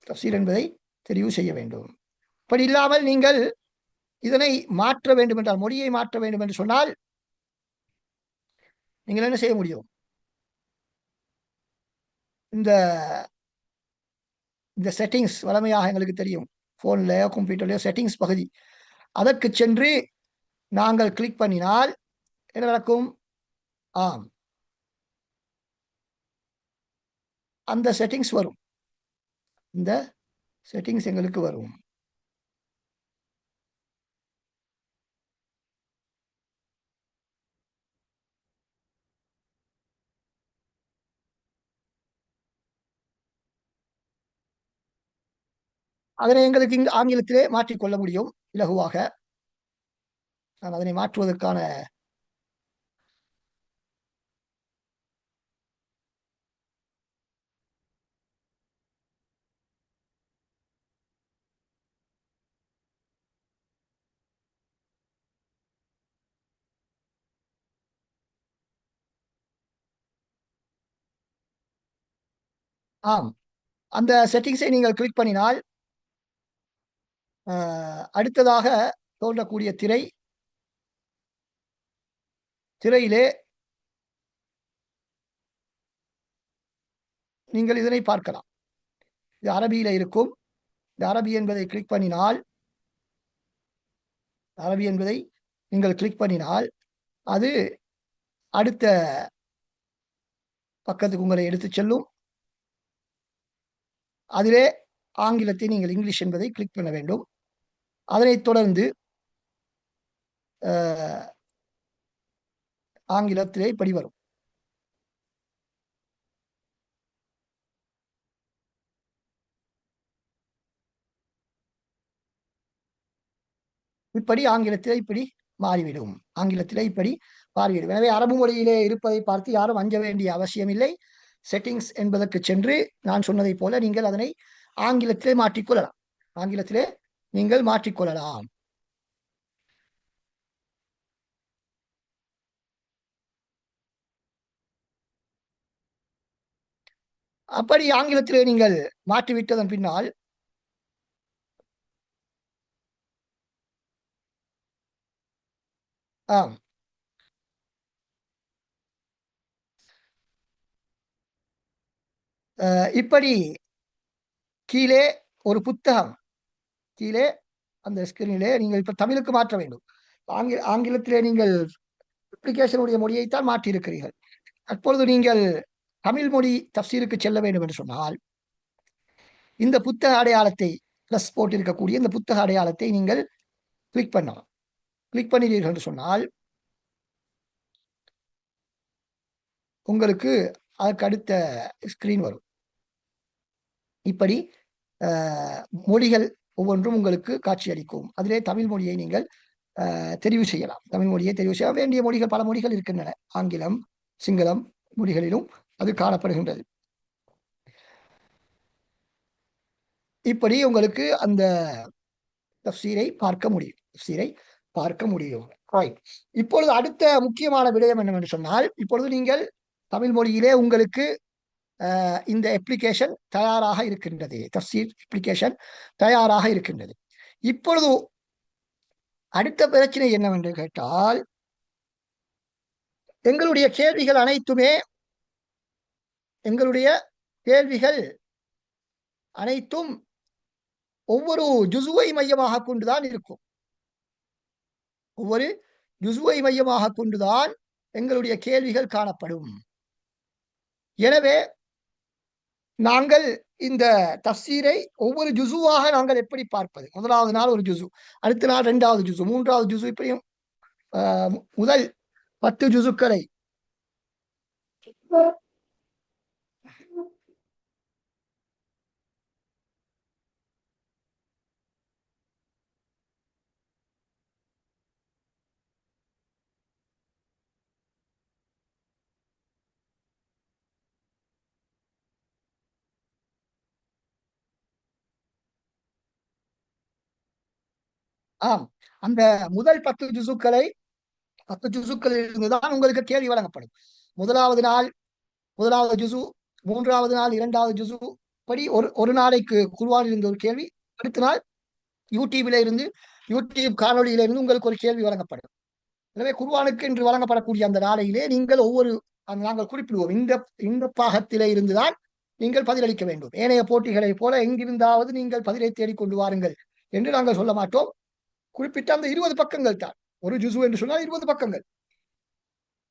தஃப்சீர் என்பதை தெரிவு செய்ய வேண்டும். அப்படி இல்லாமல் நீங்கள் இதனை மாற்ற வேண்டும் என்றால், மொழியை மாற்ற வேண்டும் என்று சொன்னால் நீங்கள் என்ன செய்ய முடியும்? இந்த செட்டிங்ஸ் வழமையாக எங்களுக்கு தெரியும். போன்லயோ கம்ப்யூட்டர்லயோ செட்டிங்ஸ் பகுதி, அதற்கு சென்று நாங்கள் கிளிக் பண்ணினால் என்ன நடக்கும்? ஆம், அந்த செட்டிங்ஸ் வரும். இந்த செட்டிங்ஸ் எங்களுக்கு வரும். அதனை எங்களுக்கு இங்கு ஆங்கிலத்திலே மாற்றிக்கொள்ள முடியும் இலகுவாக. நான் அதனை மாற்றுவதற்கான ஆம், அந்த செட்டிங்ஸை நீங்கள் கிளிக் பண்ணினால் அடுத்ததாக தோன்றக்கூடிய திரையிலே நீங்கள் இதனை பார்க்கலாம். இது அரபியில இருக்கும். இந்த அரபி என்பதை கிளிக் பண்ணினால், அரபி என்பதை நீங்கள் கிளிக் பண்ணினால் அது அடுத்த பக்கத்துக்கு உங்களை எடுத்துச் செல்லும். அதிலே ஆங்கிலத்தை நீங்கள் இங்கிலீஷ் என்பதை கிளிக் பண்ண வேண்டும். அதனைத் தொடர்ந்து ஆங்கிலத்திலே இப்படி வரும். இப்படி ஆங்கிலத்திலே இப்படி மாறிவிடும். ஆங்கிலத்திலே இப்படி மாறிவிடும். எனவே அரபு மொழியிலே இருப்பதை பார்த்து யாரும் அஞ்ச வேண்டிய அவசியம் இல்லை. செட்டிங்ஸ் என்பதற்கு சென்று நான் சொன்னதைப் போல நீங்கள் அதனை ஆங்கிலத்திலே மாற்றிக்கொள்ளலாம். ஆங்கிலத்திலே நீங்கள் மாற்றிக்கொள்ளலாம். அப்படி ஆங்கிலத்திலே நீங்கள் மாற்றிவிட்டதன் பின்னால் ஆம், இப்படி கீழே ஒரு புத்தகம், கீழே அந்த ஸ்கிரீனிலே நீங்கள் இப்ப தமிழுக்கு மாற்ற வேண்டும். ஆங்கிலத்திலே நீங்கள் அப்ளிகேஷனுடைய மொழியைத்தான் மாற்றி இருக்கிறீர்கள். அப்பொழுது நீங்கள் தமிழ் மொழி தப்சீருக்கு செல்ல வேண்டும் என்று சொன்னால் இந்த புத்தக அடையாளத்தை பிளஸ் போட்டிருக்கக்கூடிய இந்த புத்தக அடையாளத்தை நீங்கள் கிளிக் பண்ணலாம். கிளிக் பண்ணினீர்கள் என்று சொன்னால் உங்களுக்கு அதற்கு அடுத்த ஸ்கிரீன் வரும். இப்படி மொழிகள் ஒவ்வொன்றும் உங்களுக்கு காட்சியளிக்கும். அதிலே தமிழ் மொழியை நீங்கள் தெரிவு செய்யலாம். தமிழ் மொழியை தெரிவு செய்ய வேண்டிய மொழிகள் பல மொழிகள் இருக்கின்றன. ஆங்கிலம், சிங்களம் மொழிகளிலும் அது காணப்படுகின்றது. இப்படி உங்களுக்கு அந்த தஃசீரை பார்க்க முடியும். இப்பொழுது அடுத்த முக்கியமான விடயம் என்னவென்று சொன்னால், இப்பொழுது நீங்கள் தமிழ் மொழியிலே உங்களுக்கு இந்த அப்ளிகேஷன் தயாராக இருக்கின்றது. தஃசீர் அப்ளிகேஷன் தயாராக இருக்கின்றது. இப்பொழுது அடுத்த பிரச்சனை என்னவென்று கேட்டால், எங்களுடைய கேள்விகள் அனைத்தும் ஒவ்வொரு ஜுசுவை மையமாக கொண்டுதான் இருக்கும். ஒவ்வொரு ஜுசுவை மையமாக கொண்டுதான் எங்களுடைய கேள்விகள் காணப்படும். எனவே நாங்கள் இந்த தஃசீரை ஒவ்வொரு ஜுசுவாக நாங்கள் எப்படி பார்ப்பது? முதலாவது நாள் ஒரு ஜுசு, அடுத்த நாள் 2வது ஜுசு, 3வது ஜுசு, இப்படியும் முதல் 10 ஜுசுக்களை ஆம், அந்த முதல் 10 ஜுசுக்களில் இருந்துதான் உங்களுக்கு கேள்வி வழங்கப்படும். முதலாவது நாள் முதலாவது ஜுசு, 3வது நாள் 2வது ஜுசு, படி ஒரு நாளைக்கு குர்ஆனில் இருந்து ஒரு கேள்வி, அடுத்த நாள் யூடியூப் காணொலியில இருந்து உங்களுக்கு ஒரு கேள்வி வழங்கப்படும். எனவே குர்ஆனுக்கு என்று வழங்கப்படக்கூடிய அந்த நாளையிலே நீங்கள் நாங்கள் குறிப்பிடுவோம், இந்த பாகத்திலே இருந்துதான் நீங்கள் பதிலளிக்க வேண்டும். ஏனைய போட்டிகளை போல எங்கிருந்தாவது நீங்கள் பதிலை தேடிக்கொண்டு வாருங்கள் என்று நாங்கள் சொல்ல மாட்டோம். குறிப்பிட்ட அந்த 20 பக்கங்கள் தான். ஒரு ஜுசு என்று சொன்னால் 20 பக்கங்கள்.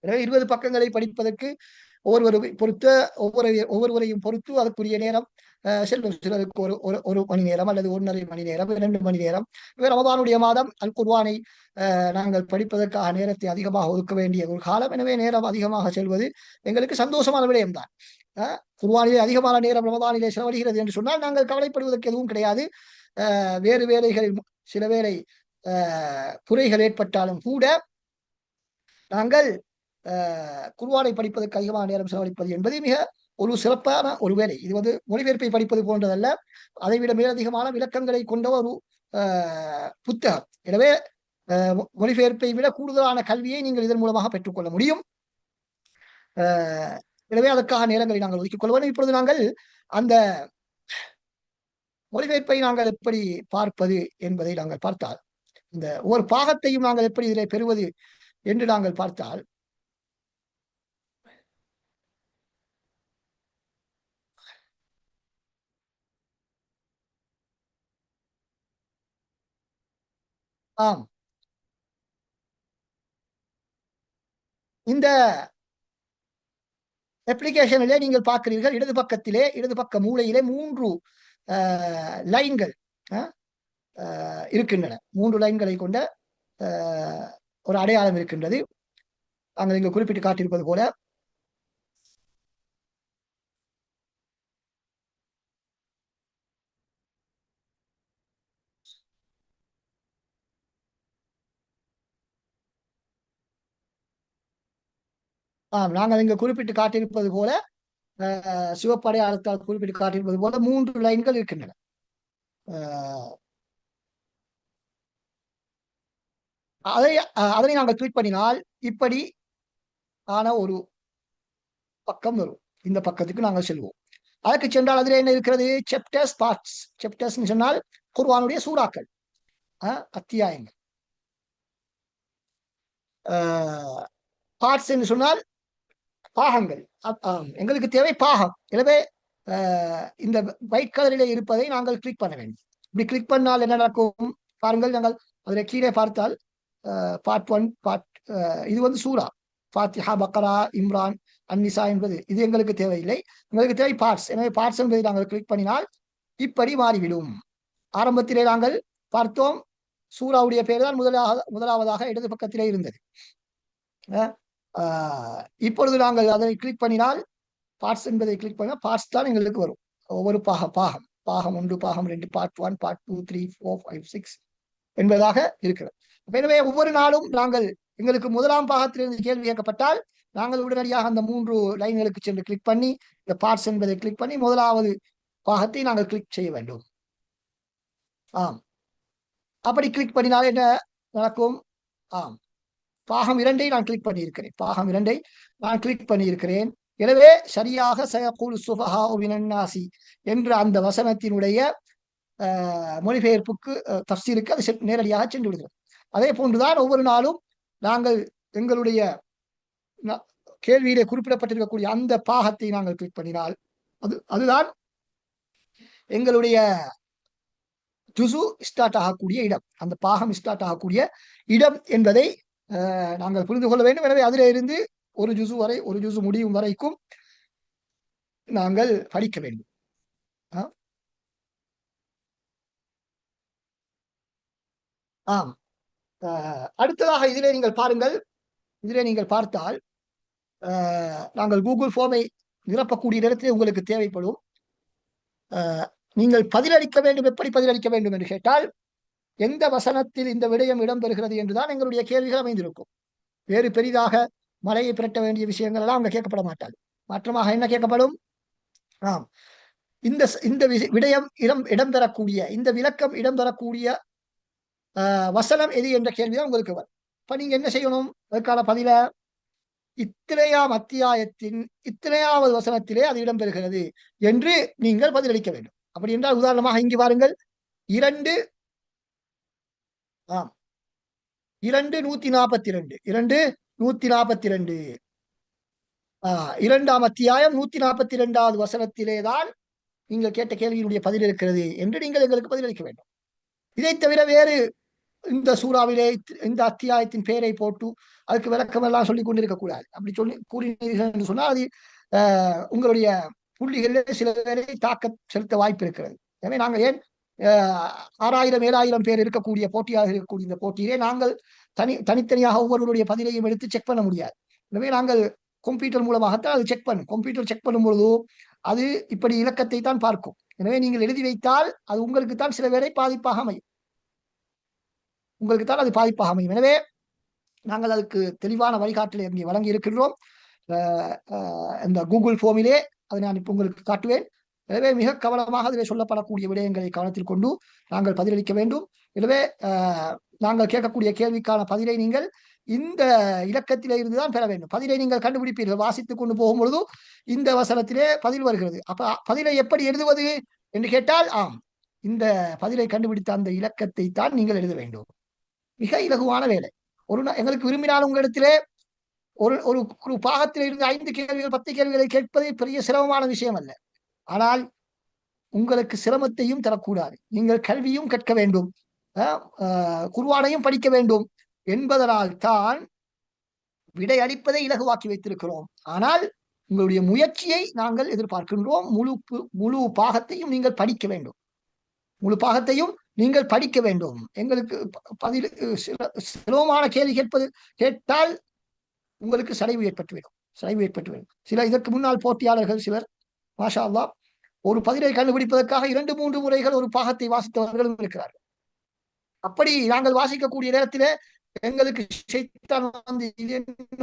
எனவே 20 பக்கங்களை படிப்பதற்கு ஒவ்வொருவரையும் பொறுத்து அதற்குரிய நேரம் செல்லும். சிலருக்கு ஒரு ஒரு ஒரு மணி நேரம் அல்லது 1.5 மணி நேரம், 2 மணி நேரம். ரமதானுடைய மாதம் அல் குர்ஆனை நாங்கள் படிப்பதற்காக நேரத்தை அதிகமாக ஒதுக்க வேண்டிய ஒரு காலம். எனவே நேரம் அதிகமாக செல்வது எங்களுக்கு சந்தோஷமான விடயம்தான். குர்ஆனிலே அதிகமான நேரம் ரமதானிலே செலவழிகிறது என்று சொன்னால் நாங்கள் கவலைப்படுவதற்கு எதுவும் கிடையாது. வேறு வேலைகளில் சில வேளை குறைகள் ஏற்பட்டாலும் கூட நாங்கள் குர்ஆனை படிப்பதற்கு அதிகமான நேரம் செலவழிப்பது என்பது மிக ஒரு சிறப்பான ஒரு வேலை. இது மொழிபெயர்ப்பை படிப்பது போன்றதல்ல, அதைவிட மேலதிகமான விளக்கங்களை கொண்ட ஒரு புத்தகம். எனவே மொழிபெயர்ப்பை விட கூடுதலான கல்வியை நீங்கள் இதன் மூலமாக பெற்றுக்கொள்ள முடியும். எனவே அதற்காக நேரங்களை நாங்கள் ஒதுக்கிக் கொள்ள வேண்டும். இப்பொழுது நாங்கள் அந்த மொழிபெயர்ப்பை நாங்கள் எப்படி பார்ப்பது என்பதை நாங்கள் பார்த்தால், இந்த ஒவ்வொரு பாகத்தையும் நாங்கள் எப்படி இதிலே பெறுவது என்று நாங்கள் பார்த்தால், ஆம், இந்த அப்ளிகேஷனிலே நீங்கள் பார்க்கிறீர்கள், இடது பக்க மூலையிலே 3 லைன்கள் இருக்கின்றன. 3 லைன்களை கொண்ட ஒரு அடையாளம் இருக்கின்றது. நாங்கள் இங்கு குறிப்பிட்டு காட்டியிருப்பது போல நாங்கள் இங்கு குறிப்பிட்டு காட்டியிருப்பது போல சிவப்பு அடையாளத்தால் குறிப்பிட்டு காட்டியிருப்பது போல 3 லைன்கள் இருக்கின்றன. அதனை நாங்கள் கிளிக் பண்ணினால் இப்படி ஆன ஒரு பக்கம் வரும். இந்த பக்கத்துக்கு நாங்கள் செல்வோம். அதற்கு சென்றால் அதில் என்ன இருக்கிறது? Chapters, parts. சாப்டர்ஸ் சொன்னால் குர்ஆனுடைய சூறாக்கள், அத்தியாயங்கள். பார்ட்ஸ் என்று சொன்னால் பாகங்கள். எங்களுக்கு தேவை பாகம். எனவே இந்த ஒயிட் கலரிலே இருப்பதை நாங்கள் கிளிக் பண்ண வேண்டும். இப்படி கிளிக் பண்ணால் என்ன நடக்கும் பாருங்கள். நாங்கள் அதில் கீழே பார்த்தால் பார்ட் 1, இது சூரா ஃபாத்திஹா, பக்ரா, இம்ரான், அன்னிசா என்பது இது எங்களுக்கு தேவையில்லை. எங்களுக்கு தேவை பார்ட்ஸ். எனவே பார்ட்ஸ் என்பதை நாங்கள் கிளிக் பண்ணினால் இப்படி மாறிவிடும். ஆரம்பத்திலே நாங்கள் பார்த்தோம், சூராவுடைய பெயர் தான் முதலாவதாக இடது பக்கத்திலே இருந்தது. இப்பொழுது நாங்கள் அதை கிளிக் பண்ணினால், பார்ட்ஸ் என்பதை கிளிக் பண்ணினால் பார்ட்ஸ் தான் எங்களுக்கு வரும். ஒவ்வொரு பாகம் 1, பாகம் 2, பார்ட் 1, பார்ட் 2, 3, 4, 5, 6 என்பதாக இருக்கிறது. எனவே ஒவ்வொரு நாளும் நாங்கள் எங்களுக்கு முதலாம் பாகத்திலிருந்து கேள்வி கேட்கப்பட்டால் நாங்கள் உடனடியாக அந்த 3 லைன்களுக்கு சென்று கிளிக் பண்ணி இந்த பார்ட்ஸ் என்பதை கிளிக் பண்ணி முதலாவது பாகத்தை நாங்கள் கிளிக் செய்ய வேண்டும். அப்படி கிளிக் பண்ணினால் என்ன நடக்கும்? பாகம் 2ஐ நான் கிளிக் பண்ணியிருக்கிறேன். எனவே சரியாக சயகூல் சுஃபஹாஉ மினன் நாஸி என்ற அந்த வசனத்தினுடைய மொழிபெயர்ப்புக்கு, தஃப்சீருக்கு அது நேரடியாக சென்று விடுகிறது. அதே போன்றுதான் ஒவ்வொரு நாளும் நாங்கள் எங்களுடைய கேள்வியிலே குறிப்பிடப்பட்டிருக்கக்கூடிய அந்த பாகத்தை நாங்கள் கிளிக் பண்ணினால் அதுதான் எங்களுடைய ஜுசு ஸ்டார்ட் ஆகக்கூடிய இடம், அந்த பாகம் ஸ்டார்ட் ஆகக்கூடிய இடம் என்பதை நாங்கள் புரிந்து கொள்ள வேண்டும். எனவே அதிலே இருந்து ஒரு ஜுசு முடியும் வரைக்கும் நாங்கள் படிக்க வேண்டும். அடுத்ததாக இதிலே நீங்கள் பாருங்கள். இதிலே நீங்கள் பார்த்தால் நாங்கள் கூகுள் ஃபார்மை நிரப்பக்கூடிய இடத்திலே உங்களுக்கு தேவைப்படும். நீங்கள் பதிலளிக்க வேண்டும். எப்படி பதிலளிக்க வேண்டும் என்று கேட்டால், எந்த வசனத்தில் இந்த விடயம் இடம்பெறுகிறது என்றுதான் எங்களுடைய கேள்விகள் அமைந்திருக்கும். வேறு பெரிதாக மலையை பிரட்ட வேண்டிய விஷயங்கள் எல்லாம் அங்கே கேட்கப்பட மாட்டாது. மாற்றமாக என்ன கேட்கப்படும்? இந்த விடயம் இடம்பெறக்கூடிய, இந்த விளக்கம் இடம்பெறக்கூடிய வசனம் எது என்ற கேள்விதான் உங்களுக்கு வரும். இப்ப நீங்க என்ன செய்யணும்? அதற்கான பதில இத்தனையாம் அத்தியாயத்தின் இத்தனையாவது வசனத்திலே அது இடம்பெறுகிறது என்று நீங்கள் பதிலளிக்க வேண்டும். அப்படி என்றால் உதாரணமாக இங்கு பாருங்கள், 2:142 2ஆம் அத்தியாயம் 142வது வசனத்திலே தான் நீங்கள் கேட்ட கேள்வியினுடைய பதில் இருக்கிறது என்று நீங்கள் எங்களுக்கு பதிலளிக்க வேண்டும். இதை தவிர வேறு இந்த சூறாவிலே இந்த அத்தியாயத்தின் பெயரை போட்டு அதுக்கு விளக்கம் எல்லாம் சொல்லிக் கொண்டிருக்க கூடாது. அப்படி சொல்லி கூறினீர்கள் என்று சொன்னால் அது உங்களுடைய புள்ளிகளில் சில பேரை தாக்க செலுத்த வாய்ப்பு இருக்கிறது. எனவே நாங்கள் ஏன் 6000 7000 பேர் இருக்கக்கூடிய போட்டியாக இருக்கக்கூடிய இந்த போட்டியிலே நாங்கள் தனித்தனியாக ஒவ்வொருவருடைய பதிலையும் எடுத்து செக் பண்ண முடியாது. எனவே நாங்கள் கம்ப்யூட்டர் மூலமாகத்தான் அது செக் பண்ணும். கம்ப்யூட்டர் செக் பண்ணும் பொழுது அது இப்படி இலக்கத்தை தான் பார்க்கும். எனவே நீங்கள் எழுதி வைத்தால் அது உங்களுக்கு தான் சில பேரை பாதிப்பாக அமையும். உங்களுக்கு தான் அது பாதிப்பாக அமையும். எனவே நாங்கள் அதுக்கு தெளிவான வழிகாட்டலை இங்கே வழங்கி இருக்கின்றோம். இந்த கூகுள் ஃபார்மிலே அதை நான் இப்போ உங்களுக்கு காட்டுவேன். எனவே மிக கவனமாக அதில் சொல்லப்படக்கூடிய விடயங்களை கவனத்தில் கொண்டு நாங்கள் பதிலளிக்க வேண்டும். எனவே நாங்கள் கேட்கக்கூடிய கேள்விக்கான பதிலை நீங்கள் இந்த இலக்கத்திலே இருந்துதான் பெற வேண்டும். பதிலை நீங்கள் கண்டுபிடிப்பீர்கள். வாசித்துக் கொண்டு போகும் பொழுது இந்த வசனத்திலே பதில் வருகிறது. அப்ப பதிலை எப்படி எழுதுவது என்று கேட்டால், இந்த பதிலை கண்டுபிடித்த அந்த இலக்கத்தை தான் நீங்கள் எழுத வேண்டும். மிக இலகுவான வேலை. எங்களுக்கு விரும்பினால் உங்களிடத்திலே ஒரு பாகத்தில் இருந்து 5 கேள்விகள் 10 கேள்விகளை கேட்பது பெரிய சிரமமான விஷயம் அல்ல. ஆனால் உங்களுக்கு சிரமத்தையும் தரக்கூடாது. நீங்கள் கல்வியும் கற்க வேண்டும், குர்ஆனையும் படிக்க வேண்டும் என்பதனால் தான் விடை அளிப்பதை இலகுவாக்கி வைத்திருக்கிறோம். ஆனால் உங்களுடைய முயற்சியை நாங்கள் எதிர்பார்க்கின்றோம். முழு பாகத்தையும் நீங்கள் படிக்க வேண்டும். முழு பாகத்தையும் நீங்கள் படிக்க வேண்டும். எங்களுக்கு பதில் சுலபமான கேள்வி கேட்டால் உங்களுக்கு சளைவு ஏற்பட்டுவிடும். சில இதற்கு முன்னால் போட்டியாளர்கள் சிலர் மாஷா அல்லாஹ் ஒரு பதிலை கண்டுபிடிப்பதற்காக 2-3 முறைகள் ஒரு பாகத்தை வாசித்தவர்களும் இருக்கிறார்கள். அப்படி நாங்கள் வாசிக்கக்கூடிய நேரத்திலே எங்களுக்கு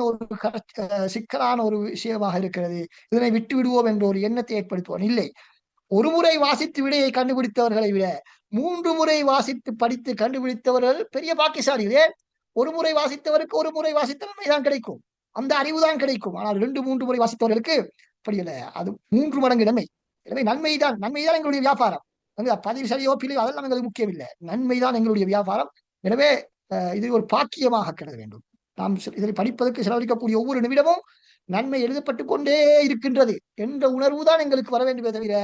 ஒரு சிக்கலான ஒரு விஷயமாக இருக்கிறது, இதனை விட்டு விடுவோம் என்ற ஒரு எண்ணத்தை ஏற்படுத்துவோம். இல்லை, ஒரு முறை வாசித்து விடையை கண்டுபிடித்தவர்களை விட 3 முறை வாசித்து படித்து கண்டுபிடித்தவர்கள் பெரிய பாக்கியசாலிகளே. ஒரு முறை வாசித்தவருக்கு ஒரு முறை வாசித்த நன்மைதான் கிடைக்கும், அந்த அறிவு தான் கிடைக்கும். ஆனால் 2-3 முறை வாசித்தவர்களுக்கு அப்படி இல்லை, அது 3 மடங்கு நன்மை. எனவே நன்மைதான் எங்களுடைய வியாபாரம். பதில் சரியோ பிழையோ அதெல்லாம் எங்களுக்கு முக்கியம் இல்லை, நன்மைதான் எங்களுடைய வியாபாரம். எனவே இது ஒரு பாக்கியமாக கருத வேண்டும். நாம் இதை படிப்பதற்கு செலவழிக்கக்கூடிய ஒவ்வொரு நிமிடமும் நன்மை எழுதப்பட்டு கொண்டே இருக்கின்றது என்ற உணர்வு தான் எங்களுக்கு வர வேண்டுமே தவிர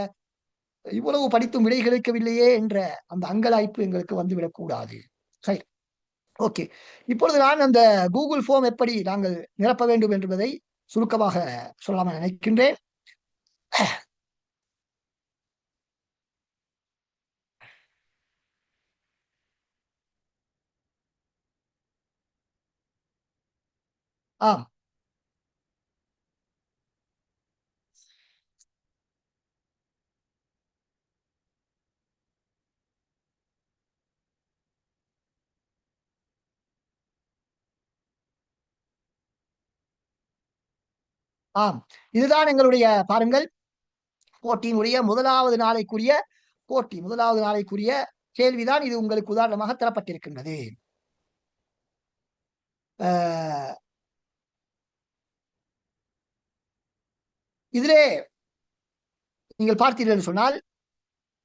இவ்வளவு படித்தும் விடை கிடைக்கவில்லையே என்ற அந்த அங்கலாய்ப்பு எங்களுக்கு வந்துவிடக்கூடாது. சரி, ஓகே. இப்பொழுது நான் அந்த கூகுள் ஃபார்ம் எப்படி நாங்கள் நிரப்ப வேண்டும் என்பதை சுருக்கமாக சொல்லலாம் நினைக்கின்றேன். ஆம், ஆம், இதுதான் எங்களுடைய பாருங்கள் போட்டியினுடைய முதலாவது நாளைக்குரிய கேள்விதான் இது. உங்களுக்கு உதாரணமாக தரப்பட்டிருக்கின்றது. இதிலே நீங்கள் பார்த்தீர்கள் என்று சொன்னால்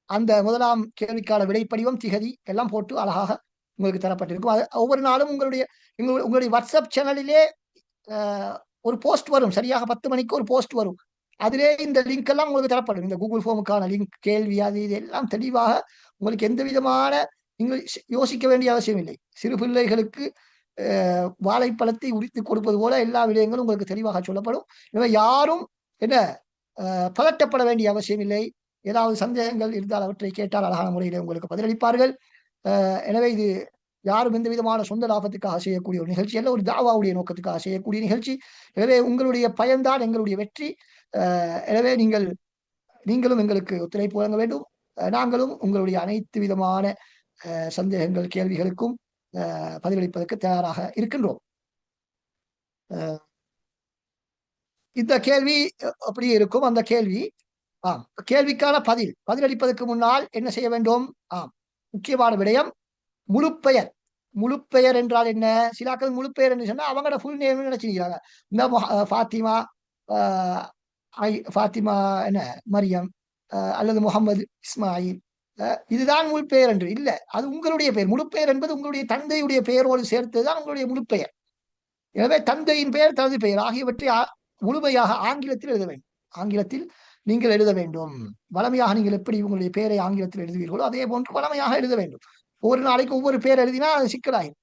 அந்த முதலாம் கேள்விக்கான விடைப்படிவம் திகதி எல்லாம் போட்டு அழகாக உங்களுக்கு தரப்பட்டிருக்கும். அது ஒவ்வொரு நாளும் உங்களுடைய வாட்ஸ்அப் சேனலிலே ஒரு போஸ்ட் வரும். சரியாக 10 மணிக்கு ஒரு போஸ்ட் வரும். அதிலே இந்த லிங்க் எல்லாம் உங்களுக்கு தரப்படும். இந்த கூகுள் ஃபார்முக்கான லிங்க், கேள்வி, அது இது எல்லாம் தெளிவாக உங்களுக்கு எந்த விதமான நீங்கள் யோசிக்க வேண்டிய அவசியம் இல்லை. சிறு பிள்ளைகளுக்கு வாழைப்பழத்தை உரித்து கொடுப்பது போல எல்லா விடயங்களும் உங்களுக்கு தெளிவாக சொல்லப்படும். எனவே யாரும் என்ன பதட்டப்பட வேண்டிய அவசியம் இல்லை. ஏதாவது சந்தேகங்கள் இருந்தால் அவற்றை கேட்டால் அழகான முறையில் உங்களுக்கு பதிலளிப்பார்கள். எனவே இது யாரும் எந்த விதமான சொந்த லாபத்துக்காக செய்யக்கூடிய ஒரு நிகழ்ச்சி அல்ல, ஒரு தாவாவுடைய நோக்கத்துக்காக செய்யக்கூடிய நிகழ்ச்சி. எனவே உங்களுடைய பயன்தான் எங்களுடைய வெற்றி. எனவே நீங்களும் எங்களுக்கு ஒத்துழைப்பு வழங்க வேண்டும். நாங்களும் உங்களுடைய அனைத்து விதமான சந்தேகங்கள், கேள்விகளுக்கும் பதிலளிப்பதற்கு தயாராக இருக்கின்றோம். இந்த கேள்வி அப்படியே இருக்கும். அந்த கேள்விக்கான பதிலளிப்பதற்கு முன்னால் என்ன செய்ய வேண்டும்? முக்கியமான விடயம் முழு பெயர் என்றால் என்ன? சிலாக்கள் முழு பெயர் என்று சொன்னா அவங்களோட ஃபுல் நேம் நினைச்சிருக்கிறாங்க. இந்த ஃபாத்திமா என்ன மரியம் அல்லது முகமது இஸ்மாயில், இதுதான் முழு பெயர் என்று இல்லை. அது உங்களுடைய பெயர். முழு பெயர் என்பது உங்களுடைய தந்தையுடைய பெயரோடு சேர்த்ததுதான் உங்களுடைய முழு பெயர். எனவே தந்தையின் பெயர், தனது பெயர் ஆகியவற்றை முழுமையாக ஆங்கிலத்தில் எழுத வேண்டும். ஆங்கிலத்தில் நீங்கள் எழுத வேண்டும். வளமையாக நீங்கள் எப்படி உங்களுடைய பெயரை ஆங்கிலத்தில் எழுதுவீர்களோ அதே போன்று வளமையாக எழுத வேண்டும். ஒவ்வொரு நாளைக்கு ஒவ்வொரு பேர் எழுதினா அது சிக்கலாகும்.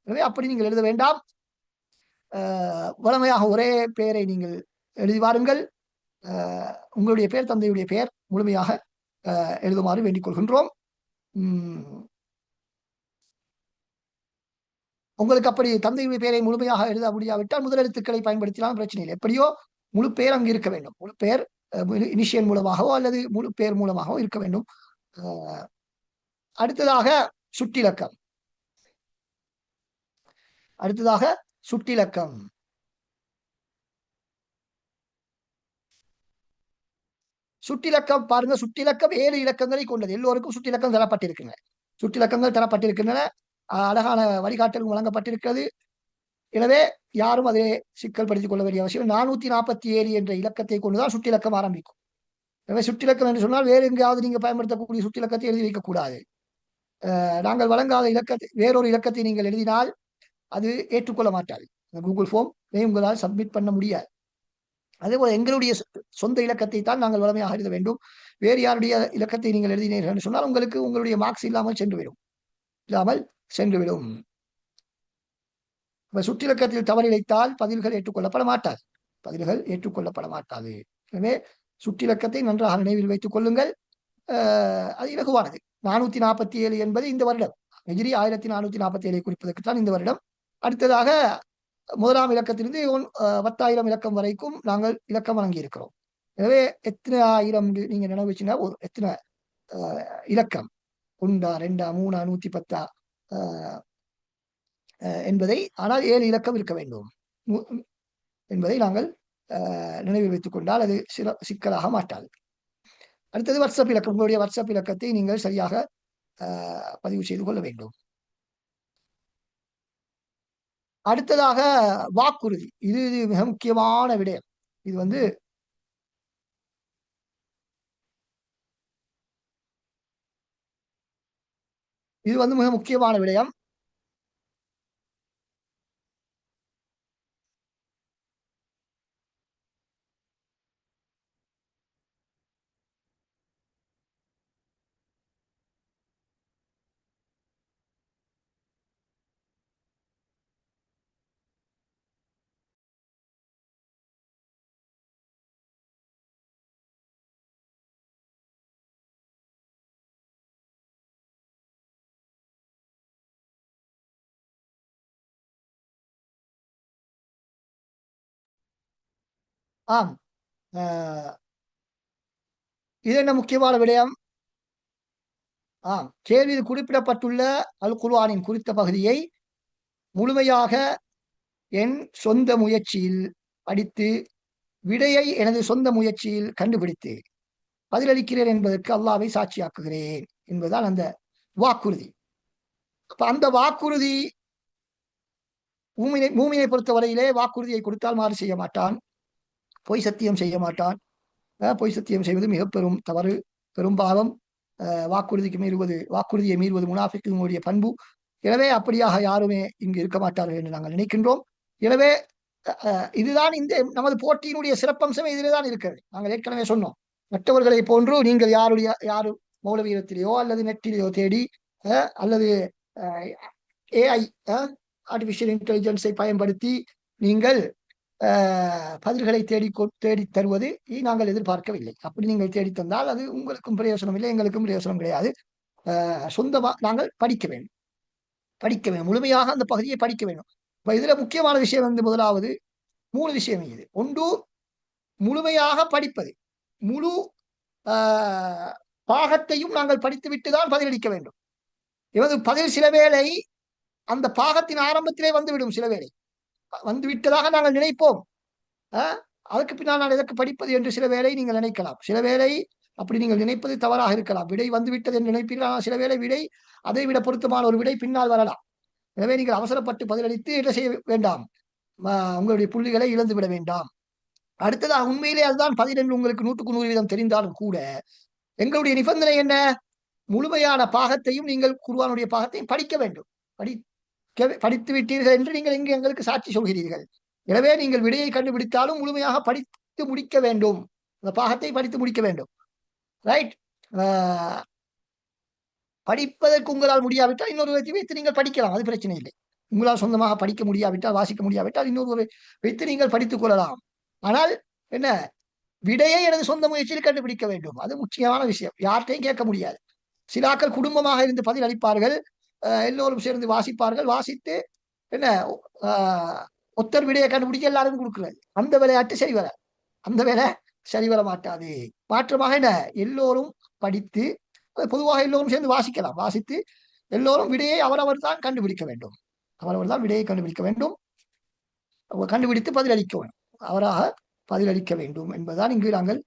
எனவே அப்படி நீங்கள் எழுத வேண்டாம். வளமையாக ஒரே பெயரை நீங்கள் எழுதி வாருங்கள். உங்களுடைய பெயர், தந்தையுடைய பெயர் முழுமையாக எழுதுமாறு வேண்டிக் கொள்கின்றோம். உங்களுக்கு அப்படி தந்தையுடைய பெயரை முழுமையாக எழுத முடியாவிட்டால் முதலெழுத்துக்களை பயன்படுத்தினாலும் பிரச்சனை இல்லை. எப்படியோ முழு பெயர் அங்கு இருக்க வேண்டும். முழு பெயர் இனிஷியல் மூலமாகவோ அல்லது முழு பெயர் மூலமாகவோ இருக்க வேண்டும். அடுத்ததாக சுட்டிலக்கம். சுட்டிலக்கம் பாருங்க. சுட்டிலக்கம் 7 இலக்கங்களை கொண்டது. எல்லோருக்கும் சுட்டிலக்கம் தரப்பட்டிருக்கின்றன. சுட்டிலக்கங்கள் தரப்பட்டிருக்கின்றன. அழகான வழிகாட்டலும் வழங்கப்பட்டிருக்கிறது. எனவே யாரும் அதை சிக்கல் படுத்திக் கொள்ள வேண்டிய அவசியம். 447 என்ற இலக்கத்தை கொண்டுதான் சுட்டிலக்கம் ஆரம்பிக்கும். எனவே சுட்டிலக்கம் என்று சொன்னால் வேறு எங்கேயாவது நீங்க பயன்படுத்தக்கூடிய சுட்டிலக்கத்தை எழுதி வைக்கக்கூடாது. நாங்கள் வழங்காத இலக்கத்தை வேறொரு இலக்கத்தை நீங்கள் எழுதினால் அது ஏற்றுக்கொள்ள மாட்டாது. கூகுள் ஃபார்ம் உங்களால் சப்மிட் பண்ண முடியாது. அதேபோல எங்களுடைய சொந்த இலக்கத்தை தான் நாங்கள் வளமையாக எழுத வேண்டும். வேறு யாருடைய இலக்கத்தை நீங்கள் எழுதினீர்கள் என்று சொன்னால் உங்களுக்கு உங்களுடைய மார்க்ஸ் இல்லாமல் சென்றுவிடும். சுற்றிலக்கத்தில் தவறிழைத்தால் பதில்கள் ஏற்றுக்கொள்ளப்பட மாட்டாது. எனவே சுற்றிலக்கத்தை நன்றாக நினைவில் வைத்துக் கொள்ளுங்கள். அது இலகுவானது. 447 என்பது இந்த வருடம் ஹிஜ்ரி 1447 குறிப்பதற்குத்தான் இந்த வருடம். அடுத்ததாக முதலாம் இலக்கத்திலிருந்து 10,000 இலக்கம் வரைக்கும் நாங்கள் இலக்கம் வழங்கி இருக்கிறோம். எனவே எத்தனை ஆயிரம் நீங்க நினைவு வச்சுன்னா எத்தனை இலக்கம் 1, 2, 3, 110 என்பதை, ஆனால் 7 இலக்கம் இருக்க வேண்டும் என்பதை நாங்கள் நினைவில் வைத்துக் கொண்டால் அது சிக்கலாக மாட்டாது. அடுத்தது வாட்ஸ்அப் இலக்கம். உங்களுடைய வாட்ஸ்அப் இலக்கத்தை நீங்கள் சரியாக பதிவு செய்து கொள்ள வேண்டும். அடுத்ததாக வாக்குறுதி. இது மிக முக்கியமான விடயம். இது மிக முக்கியமான விடயம். ஆம், இது என்ன முக்கியமான விடயம்? கேள்வியில் குறிப்பிடப்பட்டுள்ள அல் குர்ஆனின் குறித்த பகுதியை முழுமையாக என் சொந்த முயற்சியில் படித்து விடையை எனது சொந்த முயற்சியில் கண்டுபிடித்து பதிலளிக்கிறேன் என்பதற்கு அல்லாஹ்வை சாட்சியாக்குகிறேன் என்பதுதான் அந்த வாக்குறுதி. அப்ப அந்த வாக்குறுதி மூமினை பொறுத்தவரையிலே வாக்குறுதியை கொடுத்தால் மாறு செய்ய மாட்டான், பொய் சத்தியம் செய்ய மாட்டான். பொய் சத்தியம் செய்வது மிக பெரும் தவறு, பெரும் பாவம். வாக்குறுதியை மீறுவது முனாஃபிக்குடைய பண்பு. எனவே அப்படியாக யாருமே இங்கு இருக்க மாட்டார்கள் என்று நாங்கள் நினைக்கின்றோம். எனவே இதுதான் இந்த நமது போட்டியினுடைய சிறப்பம்சமே இதிலே தான் இருக்கிறது. நாங்கள் ஏற்கனவே சொன்னோம், மற்றவர்களை போன்று நீங்கள் யாரு மௌலவீரத்திலேயோ அல்லது நெட்டிலேயோ தேடி அல்லது AI ஆர்டிபிஷியல் இன்டெலிஜென்ஸை பயன்படுத்தி நீங்கள் பதில்களை தேடி தருவது நாங்கள் எதிர்பார்க்கவில்லை. அப்படி நீங்கள் தேடி தந்தால் அது உங்களுக்கும் பிரயோசனம் இல்லை, எங்களுக்கும் பிரயோசனம் கிடையாது. சொந்தமா நாங்கள் படிக்க வேண்டும், முழுமையாக அந்த பகுதியை படிக்க வேண்டும். இப்ப இதுல முக்கியமான விஷயம் முதலாவது 3 விஷயம். இது ஒன்று, முழுமையாக படிப்பது. முழு பாகத்தையும் நாங்கள் படித்து விட்டுதான் பதிலளிக்க வேண்டும். இவது பதில் சில வேளை அந்த பாகத்தின் ஆரம்பத்திலே வந்துவிடும். சில வேளை வந்து விட்டதாக நாங்கள் நினைப்போம். அதற்கு பின்னால் நான் எதற்கு படிப்பது என்று சில வேளை நீங்கள் நினைக்கலாம். சில வேளை அப்படி நீங்கள் நினைப்பது தவறாக இருக்கலாம். விடை வந்துவிட்டது என்று நினைப்பீர்கள். ஆனால் சில வேளை விடை, அதை விட பொருத்தமான ஒரு விடை பின்னால் வரலாம். எனவே நீங்கள் அவசரப்பட்டு பதிலளித்து என்ன செய்ய வேண்டாம், உங்களுடைய புள்ளிகளை இழந்து விட வேண்டாம். அடுத்ததாக உண்மையிலே அதுதான் பதில் என்று உங்களுக்கு 100% தெரிந்தாலும் கூட எங்களுடைய நிபந்தனை என்ன? முழுமையான பாகத்தையும் நீங்கள் குர்ஆனுடைய பாகத்தையும் படிக்க வேண்டும். படித்து விட்டீர்கள் என்று நீங்கள் இங்கு எங்களுக்கு சாட்சி சொல்கிறீர்கள். எனவே நீங்கள் விடையை கண்டுபிடித்தாலும் முழுமையாக படித்து முடிக்க வேண்டும். அந்த பாகத்தை படித்து முடிக்க வேண்டும். ரைட்? படிப்பதற்கு உங்களால் முடியாவிட்டால் இன்னொரு வைத்து நீங்கள் படிக்கலாம், அது பிரச்சனை இல்லை. உங்களால் சொந்தமாக படிக்க முடியாவிட்டால், வாசிக்க முடியாவிட்டால் இன்னொரு வைத்து நீங்கள் படித்துக் கொள்ளலாம். ஆனால் என்ன, விடையை எனது சொந்த முயற்சியில் கண்டுபிடிக்க வேண்டும். அது முக்கியமான விஷயம், யார்கிட்டையும் கேட்க முடியாது. சிலாக்கள் குடும்பமாக இருந்து பதில் அளிப்பார்கள், எல்லோரும் சேர்ந்து வாசிப்பார்கள், வாசித்து என்ன ஒத்தர் விடையை கண்டுபிடிக்க எல்லாருக்கும் கொடுக்குறது. அந்த விளையாட்டு சரி வர, அந்த வேலை சரி வர மாட்டாது. மாற்றமாக என்ன, எல்லோரும் படித்து பொதுவாக எல்லோரும் சேர்ந்து வாசிக்கலாம், வாசித்து எல்லோரும் விடையை அவரவர் தான் கண்டுபிடிக்க வேண்டும், அவரவர் தான் விடையை கண்டுபிடிக்க வேண்டும், கண்டுபிடித்து பதிலளிக்க வேண்டும், அவராக பதிலளிக்க வேண்டும் என்பதுதான் இங்கு நாங்கள்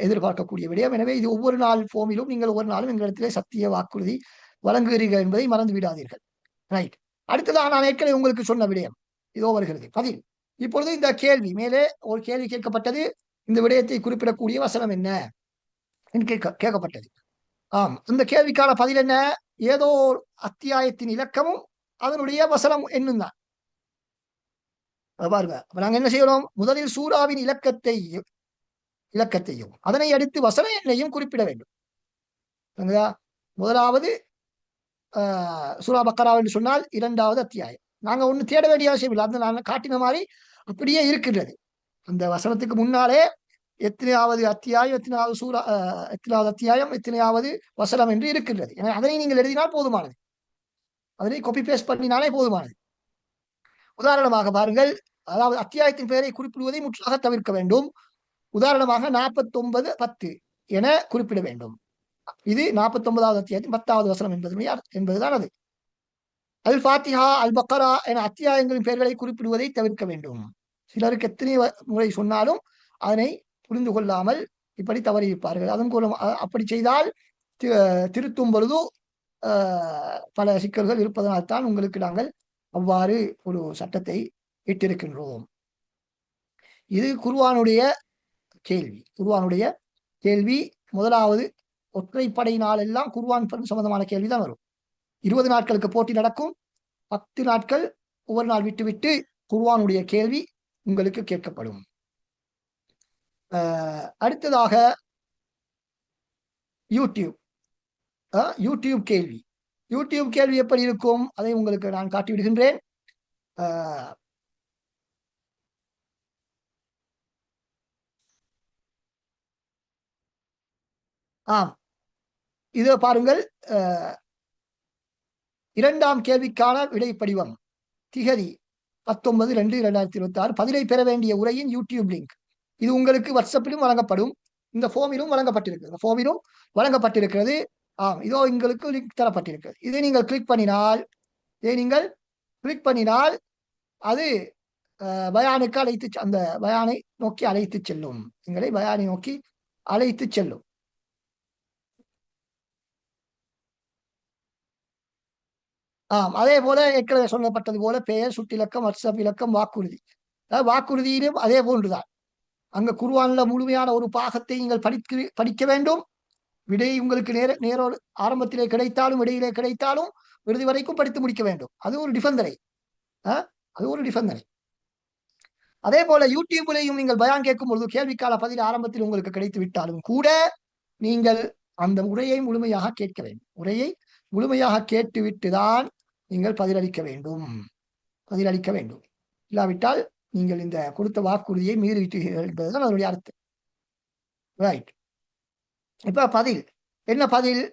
எதிர்பார்க்கக்கூடிய விடயம். எனவே இது ஒவ்வொரு நாள் போமிலும் நீங்கள் ஒவ்வொரு நாளும் எங்களிடத்திலே சத்திய வாக்குறுதி வழங்குகிறீர்கள் என்பதை மறந்து விடாதீர்கள். ரைட். அடுத்ததாக நான் ஏற்கனவே உங்களுக்கு சொன்ன விடயம் இதோ வருகிறது, பதில். இப்பொழுது இந்த கேள்வி, மேலே ஒரு கேள்வி கேட்கப்பட்டது, இந்த விடயத்தை குறிப்பிடக்கூடிய வசனம் என்ன கேட்கப்பட்டது. ஆம், இந்த கேள்விக்கான பதில் என்ன, ஏதோ அத்தியாயத்தின் இலக்கமும் அதனுடைய வசனம் என்னும் தான். பாருங்க, நாங்க என்ன செய்யணும், முதலில் சூறாவின் இலக்கத்தையும் அதனை அடுத்து வசன எண்ணையும் குறிப்பிட வேண்டும். முதலாவது சூரா பக்கரா என்று சொன்னால் 2வது அத்தியாயம். நாங்க ஒண்ணு தேட வேண்டிய அவசியம் இல்லை, அந்த நான் காட்டின மாதிரி அப்படியே இருக்கின்றது. அந்த வசனத்துக்கு முன்னாலே எத்தனையாவது அத்தியாயம், எத்தனாவது அத்தியாயம், எத்தனையாவது வசனம் என்று இருக்கின்றது. எனவே அதனை நீங்கள் எழுதினால் போதுமானது, அதனை காப்பி பேஸ்ட் பண்ணினாலே போதுமானது. உதாரணமாக பாருங்கள், அதாவது அத்தியாயத்தின் பெயரை குறிப்பிடுவதை முற்றாக தவிர்க்க வேண்டும். உதாரணமாக 49:10 என குறிப்பிட வேண்டும். இது 49வது அத்தியாயத்தின் 10வது வசனம் என்பதுதான் அது. அல் ஃபாத்திஹா, அல் பக்கரா என அத்தியாயங்களின் பெயர்களை குறிப்பிடுவதை தவிர்க்க வேண்டும். சிலருக்கு எத்தனை முறை சொன்னாலும் அதனை புரிந்து கொள்ளாமல் இப்படி தவறியிருப்பார்கள். அதன் மூலம் அப்படி செய்தால் திருத்தும் பொழுது பல சிக்கல்கள் இருப்பதனால்தான் உங்களுக்கு நாங்கள் அவ்வாறு ஒரு சட்டத்தை இட்டிருக்கின்றோம். இது குர்ஆனுடைய கேள்வி. முதலாவது ஒற்றைப்படை நாள் எல்லாம் குர்ஆன் சம்பந்தமான கேள்விதான் வரும். 20 நாட்களுக்கு போட்டி நடக்கும், 10 நாட்கள் ஒவ்வொரு நாள் விட்டு விட்டு குர்ஆனுடைய கேள்வி உங்களுக்கு கேட்கப்படும். அடுத்ததாக யூடியூப் கேள்வி எப்படி இருக்கும் அதை உங்களுக்கு நான் காட்டி விடுகின்றேன். ஆம், இதை பாருங்கள். 2ஆம் கேள்விக்கான விடை படிவம், திகதி 19/2/2026, பதிலை பெற வேண்டிய உரையின் யூடியூப் லிங்க். இது உங்களுக்கு வாட்ஸ்அப்பிலும் வழங்கப்படும், இந்த ஃபோமிலும் வழங்கப்பட்டிருக்கிறது. ஆம், இதோ உங்களுக்கு லிங்க் தரப்பட்டிருக்கிறது. இதை நீங்கள் கிளிக் பண்ணினால் அது பயானுக்கு அந்த பயானை நோக்கி அழைத்து செல்லும், எங்களை பயானை நோக்கி அழைத்து செல்லும். அதே போல ஏற்கனவே சொல்லப்பட்டது போல பெயர், சுட்டிலக்கம், வாட்ஸ்அப் இலக்கம், வாக்குறுதியிலும் அதே போன்றுதான். அங்க குர்ஆன்ல முழுமையான ஒரு பாகத்தை நீங்கள் படிக்க வேண்டும். விடை உங்களுக்கு நேரோடு ஆரம்பத்திலே கிடைத்தாலும் இடையிலே கிடைத்தாலும் இறுதி வரைக்கும் படித்து முடிக்க வேண்டும். அது ஒரு நிபந்தனை. அதே போல யூடியூப்லையும் நீங்கள் பயான் கேட்கும் பொழுது கேள்விக்கால பதில் ஆரம்பத்தில் உங்களுக்கு கிடைத்து விட்டாலும் கூட நீங்கள் அந்த உரையை முழுமையாக கேட்க வேண்டும். உரையை முழுமையாக கேட்டுவிட்டுதான் நீங்கள் பதிலளிக்க வேண்டும். இல்லாவிட்டால் நீங்கள் இந்த கொடுத்த வாக்குறுதியை மீறிவிட்டீர்கள் என்பதுதான் அதனுடைய அர்த்தம். ரைட். இப்ப பதில் என்ன, பதில்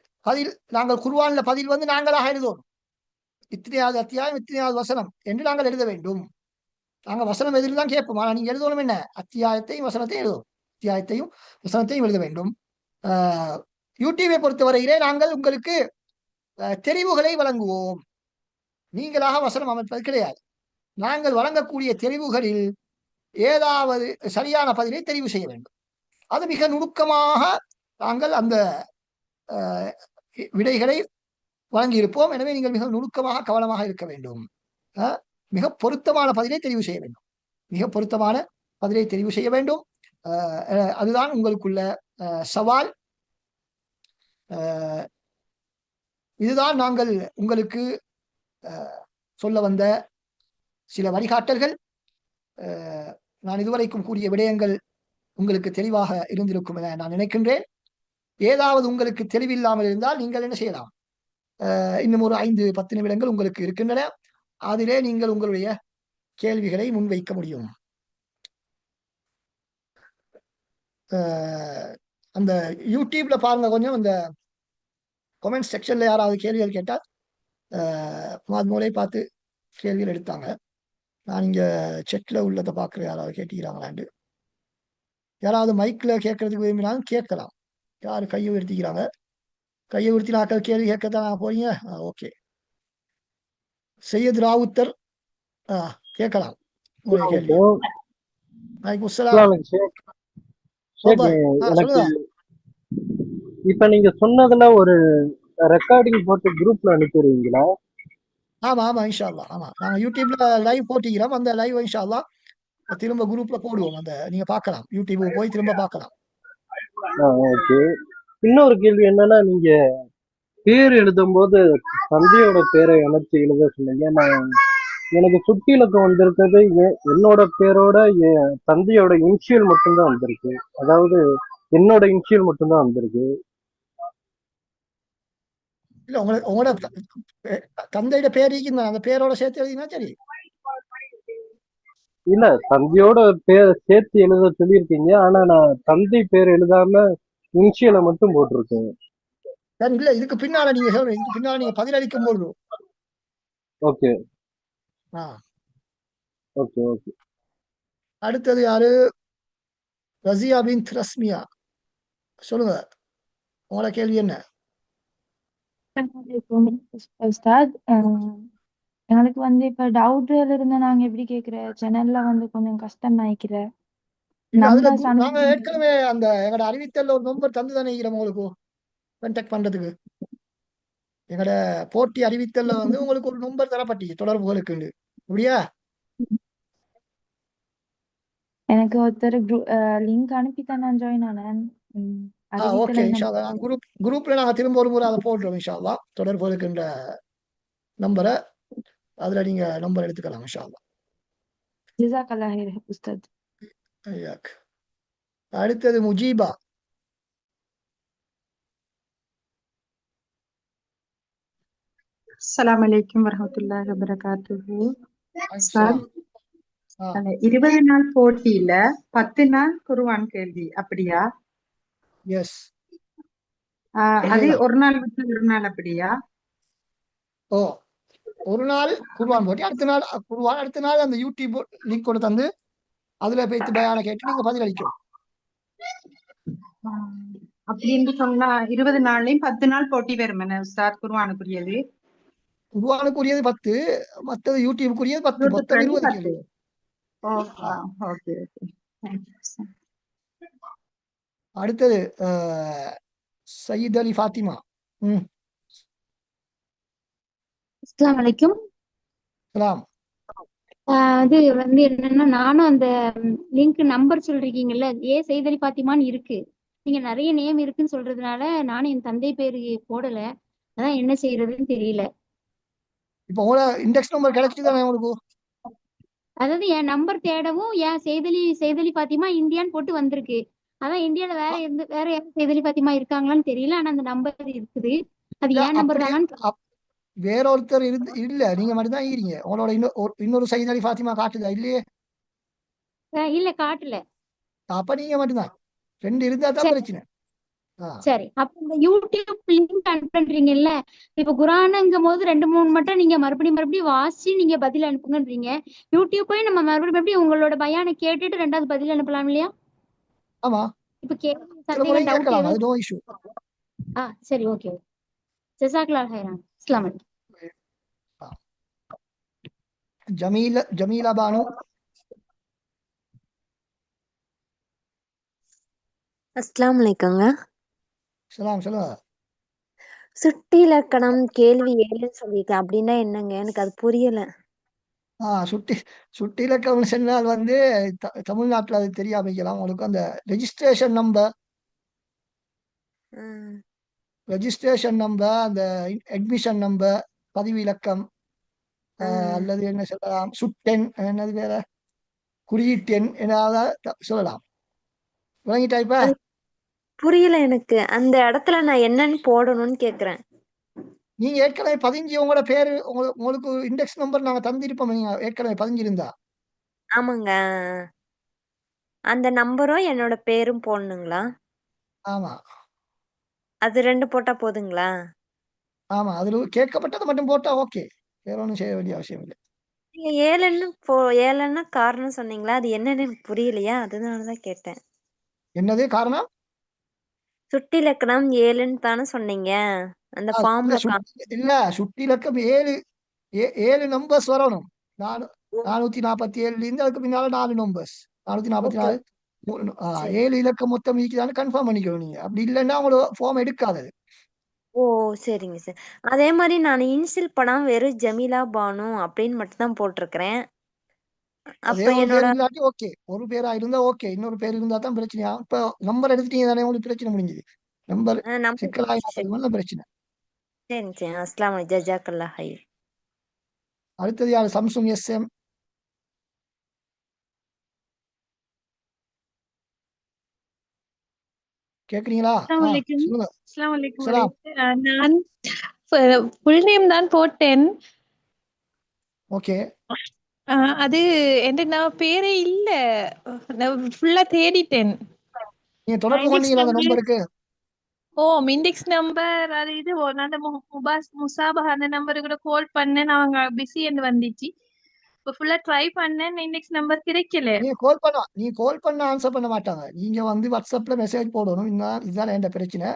நாங்கள் குர்ஆன்ல பதில் நாங்களாக எழுதுவோம். இத்தனையாவது அத்தியாயம், இத்தனையாவது வசனம் என்று நாங்கள் எழுத வேண்டும். நாங்கள் வசனம் எதில் தான் கேட்போம், ஆனால் நீங்க எழுதணும் என்ன, அத்தியாயத்தையும் வசனத்தையும் எழுத வேண்டும். யூடியூபை பொறுத்தவரையிலே நாங்கள் உங்களுக்கு தெரிவுகளை வழங்குவோம். நீங்களாக வசனம் அமைப்பது கிடையாது. நாங்கள் வழங்கக்கூடிய தெரிவுகளில் ஏதாவது சரியான பதிலை தெரிவு செய்ய வேண்டும். அது மிக நுணுக்கமாக நாங்கள் அந்த விடைகளை வழங்கியிருப்போம். எனவே நீங்கள் மிக நுணுக்கமாக கவனமாக இருக்க வேண்டும். மிக பொருத்தமான பதிலை தெரிவு செய்ய வேண்டும். அதுதான் உங்களுக்குள்ள சவால். இதுதான் நாங்கள் உங்களுக்கு சொல்ல வந்த சில வழிகாட்டல்கள். நான் இதுவரைக்கும் கூறிய விடயங்கள் உங்களுக்கு தெளிவாக இருந்திருக்கும் என நான் நினைக்கின்றேன். ஏதாவது உங்களுக்கு தெளிவில்லாமல் இருந்தால் நீங்கள் என்ன செய்யலாம், இன்னும் ஒரு 5-10 நிமிடங்கள் உங்களுக்கு இருக்கின்றன. அதிலே நீங்கள் உங்களுடைய கேள்விகளை முன்வைக்க முடியும். அந்த யூடியூப்ல பாருங்க, கொஞ்சம் இந்த கமெண்ட் செக்ஷன்ல யாராவது கேள்விகள் கேட்டால் மூளை பார்த்து கேள்விகள் எடுத்தாங்க. நான் இங்க செட்ல உள்ளதை பார்க்குறேன், யாராவது கேட்டுக்கிறாங்களாண்டு. யாராவது மைக்ல கேட்கறதுக்கு விரும்பினாலும் கேட்கலாம். யாரு கையை உயர்த்திக்கிறாங்க? கையை உயர்த்தினாக்கள் கேள்வி கேட்கத்தான் போறீங்க. ஓகே. சையத் ராவுத்தர் கேட்கலாம் உங்களுடைய கேள்வி. வலைக்கும் அஸ்ஸலாம்.
எனக்கு இப்ப நீங்க சொன்னதுல ஒரு ரெக்கார்டிங் போட்டு குரூப்ல அனுப்பிடுவீங்களா?
ஆமா ஆமா, இன்ஷா அல்லாஹ். ஆமா, நாங்க யூடியூப்ல லைவ் போட்டிக்கிறோம். அந்த லைவ் இன்ஷா அல்லாஹ் திரும்ப குரூப்ல போடுவோம். அந்த நீங்க பார்க்கலாம், யூடியூப் போய் திரும்ப பார்க்கலாம்.
ஓகே. இன்னொரு கேள்வி என்னன்னா, நீங்க பேர் எழுதும் போது தந்தையோட பேரை இணைச்சு எழுத சொன்னீங்க. எனக்கு சுட்டி இலக்கம் வந்திருக்கிறது என்னோட பேரோட என் தந்தையோட இனிஷியல் மட்டும்தான் வந்திருக்கு. அதாவது என்னோட இனிஷியல் மட்டும்தான் வந்திருக்கு.
இல்ல, உங்களோட தந்தையோட பேர் இருக்குங்க, அந்த பேரோட சேர்த்து எழுதினா சரி.
இல்ல, தந்தையோட பேர் சேர்த்து எழுத சொல்லியிருக்கீங்க. ஆனா நான் தந்தை பேர் எழுதாம இனிஷியலை மட்டும் போட்டிருக்கேன்.
இல்ல, இதுக்கு பின்னால நீங்க சொல்றீங்க, இதுக்கு பின்னால நீங்க பதிலளிக்கும் போது.
Okay
okay okay. அடுத்தது யாரு? ரசியா பின் ரஸ்மியா, சொல்லுங்க, உங்களோட கேள்வி என்ன?
உஸ்தாத், எங்களுக்கு வந்து இப்ப டவுட்ல இருந்து நாங்க எப்படி கேக்குற சேனல்ல வந்து கொஞ்சம் கஷ்டம் ஆயிக்கிற
நாங்க ஏற்கனவே அந்த எங்களோட அறிவித்தல்ல ஒரு நம்பர் தந்து தானே உங்களுக்கு கான்டாக்ட் பண்றதுக்கு. எங்களோட போட்டி அறிவித்தல்ல வந்து உங்களுக்கு ஒரு நம்பர் தரப்பட்டீங்க தொடர்புகளுக்கு, அப்படியா?
எனக்கு ஒருத்தர் லிங்க் அனுப்பித்தான் நான் ஜாயின் ஆனேன்.
ஓகே, இன்ஷா அல்லாஹ் குரூப்ல நாங்க திரும்ப ஒரு முறை அதை போடுறோம். இன்ஷா அல்லாஹ் தொடர்புகளுக்குன்ற நம்பரை அதுல நீங்க நம்பர் எடுத்துக்கலாம். இன்ஷா அல்லாஹ்.
ஜஸாக்கல்லாஹ் ஹைர் உஸ்தாத்.
அடுத்தது முஜீபா.
அஸ்ஸலாமு அலைக்கும் வரஹ்மத்துல்லாஹி வபரகாத்துஹு. 20 நாள் போட்டியில 10 நாள் குர்ஆன் கேள்வி, அப்படியா?
எஸ்.
அது ஒரு நாள் விட்டு ஒரு நாள், அப்படியா?
ஒரு நாள் குர்ஆன் போட்டி, அடுத்த நாள் குர்ஆன், அடுத்த நாள் அந்த யூடியூப் லிங்க் கொண்டு தந்து அதுல போயிட்டு பயான கேட்டு நீங்க பதில் அளிக்கணும்.
அப்படின்னு சொன்னா 20 நாள்லயும் 10 நாள் போட்டி வரும் என்ன உஸ்தாத்? குர்ஆனுக்குரியது
10, மற்றது யூடியூபுக்குரியது 10, மொத்தம் 20 கேள்வி. அடுத்தது சையத் அலி ஃபாத்திமா.
அஸ்ஸலாமு அலைக்கும்.
சலாம்.
அது வந்து என்னன்னா, நானும் அந்த லிங்க் நம்பர் சொல்றீங்கல்ல, சையத் அலி ஃபாத்திமான்னு இருக்கு. நீங்க நிறைய நேம் இருக்குன்னு சொல்றதுனால நானும் என் தந்தை பேரு போடல. அதான் என்ன செய்யறதுன்னு தெரியல.
இப்போ உங்களோட இண்டெக்ஸ் நம்பர் கிடைச்சிதானே உங்களுக்கு?
அதாவது என் நம்பர் தேடவும் சையத் அலி ஃபாத்திமா இந்தியான்னு போட்டு வந்திருக்கு. அதான் இந்தியால வேற யாரும் சையத் அலி ஃபாத்திமா இருக்காங்களான்னு தெரியல. ஆனா அந்த நம்பர் இருக்குது. அது ஏன் நம்பர் தானான்னு
வேற ஒருத்தர் இல்ல, நீங்க மட்டும் தான் இருக்கீங்க. உங்களோட இன்னொரு சையத் அலி ஃபாத்திமா காட்டுதா? இல்லையே.
இல்ல, காட்டல.
அப்ப நீங்க மட்டும்தான். 2 இருந்தா தான் பிரச்சனை.
சரி, அப்ப இந்த யூடியூப் லிங்க் அனுப்புறீங்கல்ல, இப்ப குர்ஆனுங்கும் போது 2-3 மட்டும் நீங்க மறுபடியும் வாசிச்சு நீங்க பதில் அனுப்புங்கன்றீங்க. யூடியூப்பே நம்ம மறுபடியும் உங்களோட பயானை கேட்டுட்டு 2வது பதில் அனுப்பலாம் இல்லையா?
ஆமா,
இப்ப சந்தேகம்
கேட்கலாம், அது நோ இஷ்யூ.
சரி, ஓகே. ஜஸாக்கல்லாஹ் ஹைரன். அஸ்ஸலாமு அலைக்கும். ஜமீலா பானு.
அஸ்ஸலாமு அலைக்குங்க.
சலாம், சொல்லுங்க.
சுட்டி இலக்கணம் கேள்வி 7ன்னு சொல்லியிருக்கேன், அப்படின்னா என்னங்க? எனக்கு அது புரியல.
சுட்டி இலக்கணம் சொன்னால் வந்து தமிழ்நாட்டுல அது தெரியாமைக்கலாம் உங்களுக்கு. அந்த ரெஜிஸ்ட்ரேஷன் நம்பர், அந்த அட்மிஷன் நம்பர், பதிவு இலக்கம், அல்லது என்ன சொல்லலாம், சுட்டெண், என்னது வேற, குறியீட்டெண், ஏதாவது சொல்லலாம். விளங்கிட்டா? இப்ப
புரியல எனக்கு. அந்த இடத்துல நான் என்னன்னு போடணும்னு கேக்குறேன்.
நீங்க ஏற்கனவே பதிஞ்சு உங்களோட பேரு உங்களுக்கு இண்டெக்ஸ் நம்பர் நாங்க தந்திருப்போம். நீங்க ஏற்கனவே பதிஞ்சிருந்தா.
ஆமாங்க. அந்த நம்பரும் என்னோட பேரும் போடணுங்களா?
ஆமா
அது 2 போட்டா போதுங்களா?
ஆமா அதுல கேட்கப்பட்டதை மட்டும் போட்டா ஓகே. வேற ஒன்றும் செய்ய வேண்டிய அவசியம் இல்லை.
நீங்க 7ன்னா காரணம் சொன்னீங்களா? அது என்னன்னு எனக்கு புரியலையா? அதனாலதான் கேட்டேன்.
என்னது காரணம்?
சுட்டி இலக்கணம் 7ன்னு தானே சொன்னீங்க. அந்த
இல்ல
ஃபார்ம்ல
இல்ல சுட்டி இலக்கம் 7 நம்பர்ஸ் வரணும். 447 இருந்து அதுக்கு பின்னால 4 நம்பர்ஸ். 444
சரி.
7 இலக்கம் மொத்தம் இருக்குதான்னு கன்ஃபார்ம் பண்ணிக்கணும் நீங்க. அப்படி இல்லைன்னா உங்களோட ஃபார்ம் எடுக்காது.
ஓ! சரிங்க சார். அதே மாரி நான் இனிஷியல் படாம வெறும் ஜமீலா பானு அப்படின்னு மட்டும் தான் போட்டிருக்கிறேன்.
அதே
அப்ப
ஒரு
என்னோட
பேர் இல்லாட்டி ஓகே. ஒரு பேரா இருந்தா ஓகே. இன்னொரு பேர் இருந்தா தான் பிரச்சனையா. இப்ப நம்பர் எடுத்துட்டீங்க தானே உங்களுக்கு பிரச்சனை முடிஞ்சுது. நம்பர்
நம்பர்
சிக்கலாக
சரி.
பிரச்சனை.
சரிங்க சரி. அஸ்ஸலாமு அலைக்கும். ஜஸாக்கல்லாஹ் ஹைர்.
அடுத்தது யாரு? Samsung SM. கேக்குறீங்களா?
அஸ்ஸலாமு அலைக்கும்.
சொல்லுங்க.
அஸ்ஸலாமு அலைக்கும்
சலாம்.
நான் ஃபுல் நேம் தான் போட்டேன்.
ஓகே.
அது நான் பேரே இல்ல. நான் ஃபுல்லா தேடிட்டேன்.
நீங்க தொடர்பு
இண்டெக்ஸ்
கொண்டீங்களா அந்த
நம்பர்
நம்பருக்கு?
இண்டெக்ஸ் நம்பர் அது இது அந்த முசாபா அந்த நம்பரு கூட கால் பண்ணேன். அவங்க பிஸின்னு வந்துச்சு. இப்போ ஃபுல்லா ட்ரை பண்ணேன். இண்டெக்ஸ் நம்பர் கிடைக்கல.
நீங்க கால் பண்ண ஆன்சர் பண்ண மாட்டாங்க. நீங்க வந்து வாட்ஸ்அப்ல மெசேஜ் போடணும். இதுதான் என் பிரச்சனை.